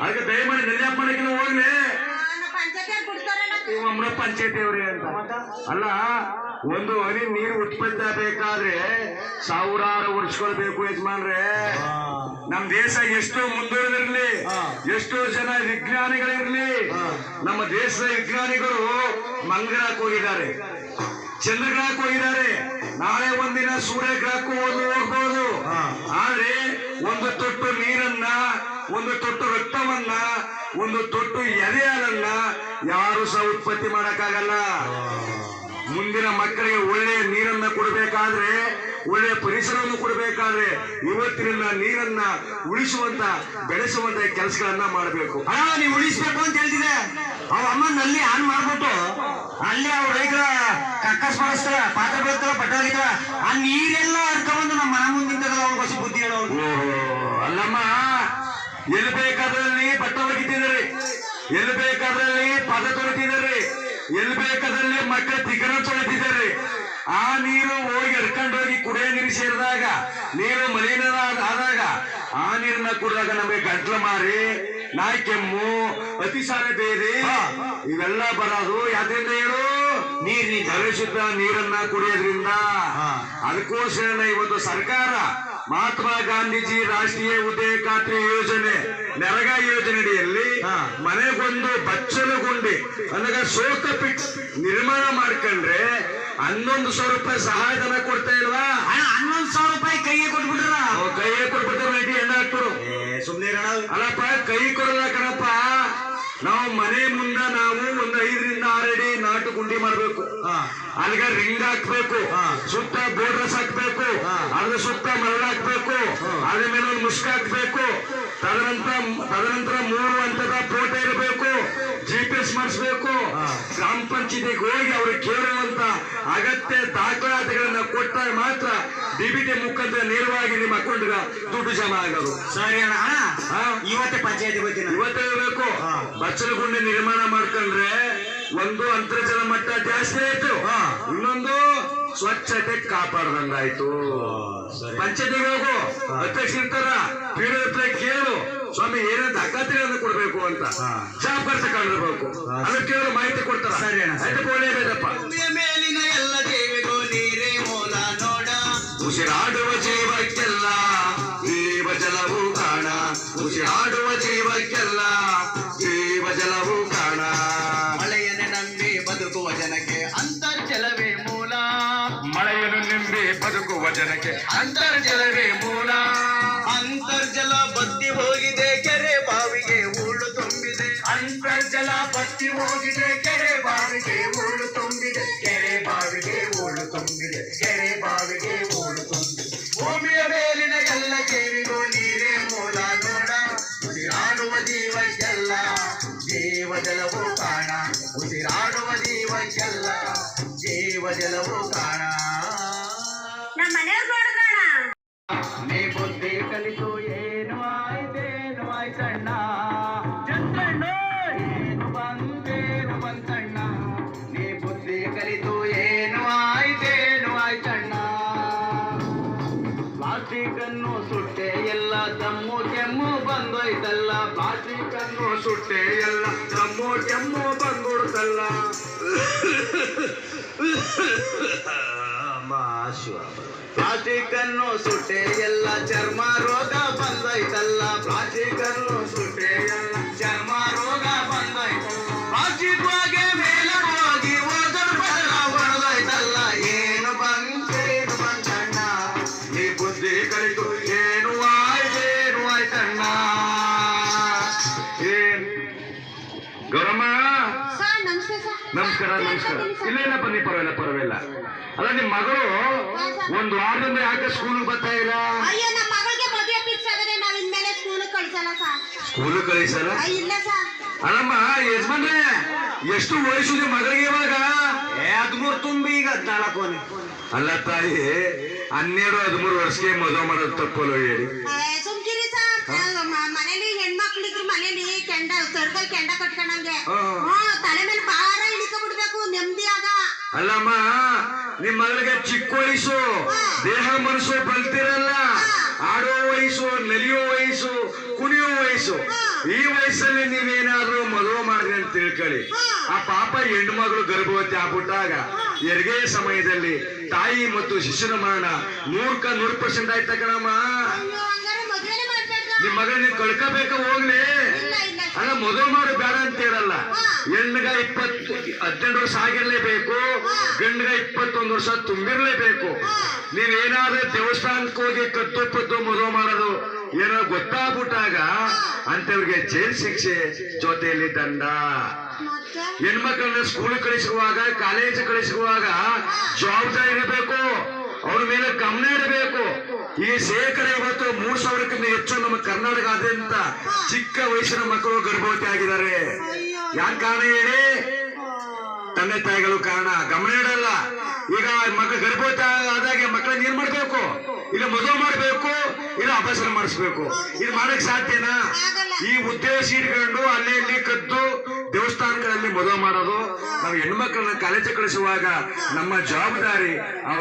ಅದಕ್ಕೆ ದಯಮಾಡಿ ನೆಲ್ಯಾಪ್ ಮಾಡಕ್ಕೆ ಹೋಗ್ಲಿ. ಪಂಚಾಯತಿಯವ್ರು ಬಿಡ್ತಾರಲ್ಲ. ಅಮ್ರ ಪಂಚಾಯತಿ ಅವ್ರಿ ಅಂತ ಅಲ್ಲ, ಒಂದು ಹನಿ ನೀರು ಉತ್ಪತ್ತಿ ಆಗಬೇಕಾದ್ರೆ ಸಾವಿರಾರು ವರ್ಷಗಳು ಬೇಕು ಯಜಮಾನ್ರೆ. ನಮ್ ದೇಶ ಎಷ್ಟು ಮುಂದುವರೆದಿರ್ಲಿ, ಎಷ್ಟೋ ಜನ ವಿಜ್ಞಾನಿಗಳಿರ್ಲಿ, ನಮ್ಮ ದೇಶದ ವಿಜ್ಞಾನಿಗಳು ಮಂಗಳಕ್ಕೆ ಹೋಗಿದ್ದಾರೆ, ಚಂದ್ರಗ್ರಹಕ್ಕೆ ಹೋಗಿದ್ದಾರೆ, ನಾಳೆ ಒಂದಿನ ಸೂರ್ಯಗ್ರಹಕ್ಕೂ ಹೋಗ್ಬೋದು. ಆದ್ರೆ ಒಂದು ತೊಟ್ಟು ನೀರನ್ನ, ಒಂದು ತೊಟ್ಟು ರಕ್ತವನ್ನ, ಒಂದು ತೊಟ್ಟು ಎದೆ ಹಾಲನ್ನ ಯಾರು ಸಹ ಉತ್ಪತ್ತಿ ಮಾಡಕ್ಕಾಗಲ್ಲ. ಮುಂದಿನ ಮಕ್ಕಳಿಗೆ ಒಳ್ಳೆಯ ನೀರನ್ನ ಕೊಡಬೇಕಾದ್ರೆ, ಒಳ್ಳೆಯ ಪರಿಸರವನ್ನು ಕೊಡಬೇಕಾದ್ರೆ ಇವತ್ತಿನ ನೀರನ್ನ ಉಳಿಸುವಂತ, ಬೆಳೆಸುವಂತ ಕೆಲಸಗಳನ್ನ ಮಾಡಬೇಕು. ಅಣ್ಣ ನೀವು ಉಳಿಸ್ಬೇಕು ಅಂತ ಹೇಳ್ತಿದೆ. ಅವ ಅಮ್ಮ ನಲ್ಲಿ ಆನ್ ಮಾಡ್ಬಿಟ್ಟು ಅಲ್ಲಿ ಅವ್ರ ರೈತರ ಕಕ್ಕಸ್ ಮಾಡಿಸ್ತಾರ, ಪಾತ್ರ ಬೆಳತಾರ, ಬಟ್ಟೆ ಹೊಲಿತಾರ, ಆ ನೀರೆಲ್ಲ ಹರ್ಕೊಂಡ್ಬಂದು ನಮ್ಮ ಮನ ಮುಂದಿನ ಅವ್ರಿಗೋಸಿ ಬುದ್ಧಿ ಹೇಳೋರು. ಅಲ್ಲಮ್ಮ, ಎಲ್ಲಿ ಬೇಕಾದ್ರಲ್ಲಿ ಬಟ್ಟೆ ಒಗಿತಿದ್ದಾರೆ, ಎಲ್ಲಿ ಬೇಕಾದ್ರಲ್ಲಿ ಪದ ತೊಳಿತಿದ್ದಾರೆ, ಎಲ್ಲಿ ಬೇಕಾದಲ್ಲಿ ಮಕ್ಕಳ ತಿಗನ ತೊಳಿತಿದ್ದಾರೆ. ಆ ನೀರು ಹೋಗಿ ಹರ್ಕೊಂಡೋಗಿ ಕುಡಿಯೋ ನೀರು ಸೇರಿದಾಗ, ನೀರು ಮಲಿನ ಆದಾಗ, ಆ ನೀರನ್ನ ಕುಡಿದಾಗ ನಮಗೆ ಗಂಟ್ಲು ಮಾರಿ, ನಾಯಿ ಕೆಮ್ಮು, ಅತಿಸಾರ ಬೇರೆ ಇವೆಲ್ಲ ಬರೋದು ಯಾವ್ದ್ರಿಂದ ಹೇಳು? ನೀರಿನ ಪರಿಶುದ್ಧ ನೀರನ್ನ ಕುಡಿಯೋದ್ರಿಂದ. ಅದಕ್ಕೋಸ್ಕರ ಇವತ್ತು ಸರ್ಕಾರ ಮಹಾತ್ಮ ಗಾಂಧೀಜಿ ರಾಷ್ಟ್ರೀಯ ಉದ್ಯೋಗ ಖಾತ್ರಿ ಯೋಜನೆ, ನರೇಗಾ ಯೋಜನೆಯಲ್ಲಿ ಮನೆಗೊಂದು ಬಚ್ಚಲು ಗುಂಡಿ ಅಂದಾಗ ಶೋಕ ಪಿಟ್ ನಿರ್ಮಾಣ ಮಾಡ್ಕೊಂಡ್ರೆ 11,000 ರೂಪಾಯಿ ಸಹಾಯಧನ ಕೊಡ್ತಾ ಇಲ್ವಾ? 11,000 ರೂಪಾಯಿ ಕೈಗೆ ಕೊಟ್ಬಿಟ್ರ. ಕೈಗೆ ಕೊಟ್ಬಿಟ್ರೆ ನೈಟಿ ಹೆಣ್ಣು ಹಾಕ್ಬಿಡು. ಸುಮ್ನೆ ಅಲ್ಲಪ್ಪ, ಕೈ ಕೊಡಲ್ಲ ಕಣಪ್ಪ. ನಾವು ಮನೆ ಮುಂದ ನಾವು ಒಂದು 5 ರಿಂದ 6 ಅಡಿ ನಾಟು ಗುಂಡಿ ಮಾಡ್ಬೇಕು. ಅಲ್ಲಿಗೆ ರಿಂಗ್ ಹಾಕ್ಬೇಕು, ಸುತ್ತ ಬೋರ್ಡ್ರಸ್ ಹಾಕ್ಬೇಕು, ಅದ್ರ ಸುತ್ತ ಮರಳು ಹಾಕ್ಬೇಕು, ಅದ್ರ ಮೇಲೆ ಒಂದು ಮುಸ್ಕ್ ಹಾಕ್ಬೇಕು. ತದನಂತರ 3 ಹಂತದ ಫೋಟೋ ಇರಬೇಕು, GPS ಮಾಡಿಸ್ಬೇಕು. ಗ್ರಾಮ ಪಂಚಾಯತಿಗೆ ಹೋಗಿ ಅವ್ರಿಗೆ ಕೇಳುವಂತ ಅಗತ್ಯ ದಾಖಲಾತಿಗಳನ್ನ ಕೊಟ್ಟಾಗ ಮಾತ್ರ DBT ಮುಖಾಂತರ ನೇರವಾಗಿ ನಿಮ್ಮ ಅಕೌಂಟ್ಗೆ ದುಡ್ಡು ಜಮಾ ಆಗೋದು. ಸರಿ ಅಣ್ಣ, ಇವತ್ತೇ ಪಂಚಾಯತಿ ಬರ್ತೀನಿ. ಇವತ್ತೇ ಇರಬೇಕು. ಬಚ್ಚಲು ಗುಂಡಿ ನಿರ್ಮಾಣ ಮಾಡ್ಕೊಂಡ್ರೆ ಒಂದು ಅಂತರ್ಜಲ ಮಟ್ಟ ಜಾಸ್ತಿ ಆಯ್ತು, ಇನ್ನೊಂದು ಸ್ವಚ್ಛತೆ ಕಾಪಾಡ್ದಂಗಾಯ್ತು. ಪಂಚಾಯತಿಗೆ ಹೋಗು, ಅಧ್ಯಕ್ಷ ಇರ್ತಾರ, ಪೀಡಿತ ಹತ್ರ ಕೇಳು, ಸ್ವಾಮಿ ಏನಂತ ದಾಖಲಾತಿಗಳನ್ನು ಕೊಡ್ಬೇಕು ಅಂತ ಜವಾಬ್ದಾರಿ ತಗೊಂಡಿರ್ಬೇಕು. ಅದಕ್ಕೆ ಕೇಳಿ ಮಾಹಿತಿ ಕೊಡ್ತಾರ. ಸರಿ ಅಣ್ಣ, ಅದಕ್ಕೆ ಒಳ್ಳೇದಪ್ಪ. ಮೇಲಿನ ಎಲ್ಲ ದೇವಿಗೂ ನೀರೇ ಮೂಲ ನೋಡ, ಉಸಿರಾಡುವ ಜೀವಕ್ಕೆಲ್ಲ ಜೀವ ಜಲವು ಕಾಣ, ಉಸಿರಾಡುವ ಜೀವಕ್ಕೆಲ್ಲ ಜೀವ ಜಲವು ಕಾಣ. ಮಳೆಯನ್ನೇ ನಂಬಿ ಬದುಕುವ ಜನಕ್ಕೆ ಅಂತರ್ಜಲವೇ ಮೂಲ, ಮಳೆಯನ್ನು ನಂಬಿ ಬದುಕುವ ಜನಕ್ಕೆ ಅಂತರ್ಜಲವೇ ಮೂಲ. ಅಂತರ್ಜಲ ಬತ್ತಿ ಹೋಗಿದೆ, ಕೆರೆ ಬಾವಿಗೆ ಹೂಳು ತುಂಬಿದೆ. ಅಂತರ್ಜಲ ಬತ್ತಿ ಹೋಗಿದೆ, ಕೆರೆ ಬಾವಿಗೆ ಹೂಳು ತುಂಬಿದೆ, ಕೆರೆ ಬಾವಿಗೆ ಹೂಳು ತುಂಬಿದೆ, ಕೆರೆ ಬಾವಿಗೆ ಹೂಳು ತುಂಬಿದೆ. ಭೂಮಿಯ ಮೇಲಿನ ಎಲ್ಲ ಜೀವಿಗೂ ನೀರೇ ಮೂಲ ನೋಡ, ಉಸಿರಾಡುವ ಜೀವಕ್ಕೆಲ್ಲ ಜೀವ ಜಲವು ಕಾಣ, ಉಸಿರಾಡುವ ಜೀವಕ್ಕೆಲ್ಲ ಜೀವ ಜಲವು ಕಾಣ. ನಮ್ಮ ಮನೆಯವ್ರು ನೋಡಿದ್ರಣ ನೀ ಬುದ್ಧಿ ಕಲಿತು ಏನು ಆಯ್ತೇನು ಆಯ್ತಣ್ಣ, ಚಂದ್ರಣ್ಣ ಏನು ಬಂದೇನು ಬಂತಣ್ಣ. ನೀ ಬುದ್ಧಿ ಕಲಿತು ಏನು ಆಯ್ತೇನು ಆಯ್ತಣ್ಣ. ಪ್ಲಾಸ್ಟಿಕ್ ಅನ್ನು ಸುಟ್ಟೆ ಎಲ್ಲ ದಮ್ಮು ಕೆಮ್ಮು ಬಂದೋಯ್ತಲ್ಲ, ಪ್ಲಾಸ್ಟಿಕ್ ಅನ್ನು ಸುಟ್ಟೆ ಎಲ್ಲ ದಮ್ಮು ಕೆಮ್ಮು ಬಂದ್ಬಿಡ್ತಲ್ಲ. ಪ್ಲಾಸ್ಟಿಕ್ ಅನ್ನು ಸುಟ್ಟೆ ಎಲ್ಲ ಚರ್ಮ ರೋಗ ಬಂದೋಯ್ತಲ್ಲ, ಪ್ಲಾಸ್ಟಿಕ್ ಅನ್ನು ಸುಟ್ಟೆ ಎಲ್ಲ ಚರ್ಮ ರೋಗ ಬಂದೋಯ್ತಲ್ಲ. ಪ್ಲಾಸ್ಟಿಕ್ ಹೋಗಿ ಮೇಲೆ ಹೋಗಿ ಓದೋದು ಬರ ಹೊಡೆದೋಯ್ತಲ್ಲ, ಏನು ಬಂತೇನು ಬಂತಣ್ಣ. ಈ ಬುದ್ಧಿ ಕಲಿತು ಏನು ಆಯ್ತಣ್ಣ. ಏನ್ ಗೌರಮ್ಮ, ಸರ್ ನಮಸ್ತೆ ಸರ್. ನಮಸ್ಕಾರ. ಇಲ್ಲ ಬನ್ನಿ, ಪರವಾಗಿಲ್ಲ. ಅಲ್ಲ, ನಿಮ್ ಮಗಳು ಒಂದ್ ವಾರದಿಂದ ಯಾಕೆ ಸ್ಕೂಲ್ಗೆ ಬರ್ತಾ ಇಲ್ಲ? ಅಯ್ಯೋ ನಮ್ಮ ಮಗಳಿಗೆ ಮದುವೆ ಫಿಕ್ಸ್ ಆಗದೆ, ನಾವ್ ಇನ್ಮೇಲೆ ಸ್ಕೂಲ್ ಕಳ್ಸಲ್ಲ ಸರ್. ಸ್ಕೂಲ್ ಕಳಿಸಲ್ಲ? ಇಲ್ಲ ಸರ್. ಅಲ್ಲಮ್ಮ ಯಜಮಾನ್ರೆ, ಎಷ್ಟು ವಯಸ್ಸು ನಿಮ್ ಮಗಳಿಗೆ ಇವಾಗ? 13 ತುಂಬಿ ಈಗ 14. ಅಲ್ಲ ತಾಯಿ, 12-13 ವರ್ಷಕ್ಕೆ ಮದುವೆ ಮಾಡೋದು ತಪ್ಪಲ್ಲ ಹೇಳಿ. ಸುಮ್ಕಿರಿ ಸರ್. ಮನೇಲಿ ಹೆಣ್ಮಕ್ಳಿದ್ರು ಮನೇಲಿ ಸರ್ಗಲ್ ಕೆಂಡ ಕಟ್ಕೊಂಡಂಗೆ ತಲೆ ಮೇಲೆ ಭಾರ ಇಳಿಸ್ಬಿಡ್ಬೇಕು ನೆಮ್ಮದಿಯಾಗ. ಅಲ್ಲಮ್ಮ, ನಿಮ್ ಮಗಳಿಗೆ ಚಿಕ್ಕ ವಯಸ್ಸು, ದೇಹ ಮನಸ್ಸು ಬಲ್ತಿರಲ್ಲ, ಆಡೋ ವಯಸ್ಸು, ನಲಿಯೋ ವಯಸ್ಸು, ಕುಣಿಯೋ ವಯಸ್ಸು. ಈ ವಯಸ್ಸಲ್ಲಿ ನೀವೇನಾದ್ರೂ ಮದುವೆ ಮಾಡಿದ್ರಿ ಅಂತ ತಿಳ್ಕೊಳ್ಳಿ, ಆ ಪಾಪ ಹೆಣ್ಣು ಮಗಳು ಗರ್ಭವತಿ ಆಗ್ಬಿಟ್ಟಾಗ ಹೆರಿಗೆ ಸಮಯದಲ್ಲಿ ತಾಯಿ ಮತ್ತು ಶಿಶುನ ಮರಣ 100% ಆಯ್ತ ಕಣಮ್ಮ. ಹಂಗಾರೆ ಮದ್ವೆನೇ ಮಾಡ್ಬೇಡ್ರ. ನಿಮ್ ಮಗಳ ನೀವು ಕಳ್ಕೋಬೇಕ ಹೋಗ್ಲಿ. ಇಲ್ಲ ಇಲ್ಲ ಅಲ್ಲ ಮದುವೆ ಮಾಡಿ ಬೇಡ ಅಂತ ಹೇಳಲ್ಲ. ಹೆಣ್ಣಿಗ 18 ವರ್ಷ ಆಗಿರ್ಲೇಬೇಕು, ಗಂಡಿಗ 21 ವರ್ಷ ತುಂಬಿರ್ಲೇಬೇಕು. ನೀವೇನಾದ್ರೂ ದೇವಸ್ಥಾನಕ್ಕೆ ಹೋಗಿ ಕದ್ದು ಪದ್ದು ಮದುವೆ ಮಾಡೋದು ಏನೋ ಗೊತ್ತಾಗ್ಬಿಟ್ಟಾಗ ಅಂತವ್ರಿಗೆ ಜೈಲ್ ಶಿಕ್ಷೆ, ಜೊತೆಯಲ್ಲಿ ದಂಡ. ಹೆಣ್ಮಕ್ಳನ್ನ ಸ್ಕೂಲ್ ಕಳಿಸುವಾಗ, ಕಾಲೇಜ್ ಕಳಿಸುವಾಗ ಜವಾಬ್ದಾರಿ ಇರಬೇಕು, ಅವ್ರ ಮೇಲೆ ಗಮನ ಇಡಬೇಕು. ಈ ಶೇಕಡ ಇವತ್ತು 3,000ಕ್ಕಿಂತ ಹೆಚ್ಚು ನಮ್ಮ ಕರ್ನಾಟಕದಾದ್ಯಂತ ಚಿಕ್ಕ ವಯಸ್ಸಿನ ಮಕ್ಕಳು ಗರ್ಭವತಿ ಆಗಿದ್ದಾರೆ. ಯಾಕೆ ಕಾರಣ ಹೇಳಿ? ತಂದೆ ತಾಯಿಗಳು ಕಾರಣ, ಗಮನ ಇಡಲ್ಲ. ಈಗ ಮಕ್ಕಳು ಗರ್ಭವತಿ ಆದಾಗೆ ಮಕ್ಕಳನ್ನ ಏನ್ ಮಾಡ್ಬೇಕು? ಇಲ್ಲ ಮದುವೆ ಮಾಡ್ಬೇಕು, ಇಲ್ಲ ಅಭ್ಯಾಸ ಮಾಡಿಸ್ಬೇಕು. ಇದು ಮಾಡಕ್ ಸಾಧ್ಯನಾ? ಈ ಉದ್ದೇಶ ಇಟ್ಕೊಂಡು ಅಲ್ಲೇ ಇಲ್ಲಿ ಕದ್ದು ದೇವಸ್ಥಾನಗಳಲ್ಲಿ ಮದುವೆ ಮಾಡೋದು. ನಾವು ಹೆಣ್ಮಕ್ಳನ್ನ ಕಾಲೇಜ್ ಕಳಿಸುವಾಗ ನಮ್ಮ ಜವಾಬ್ದಾರಿ,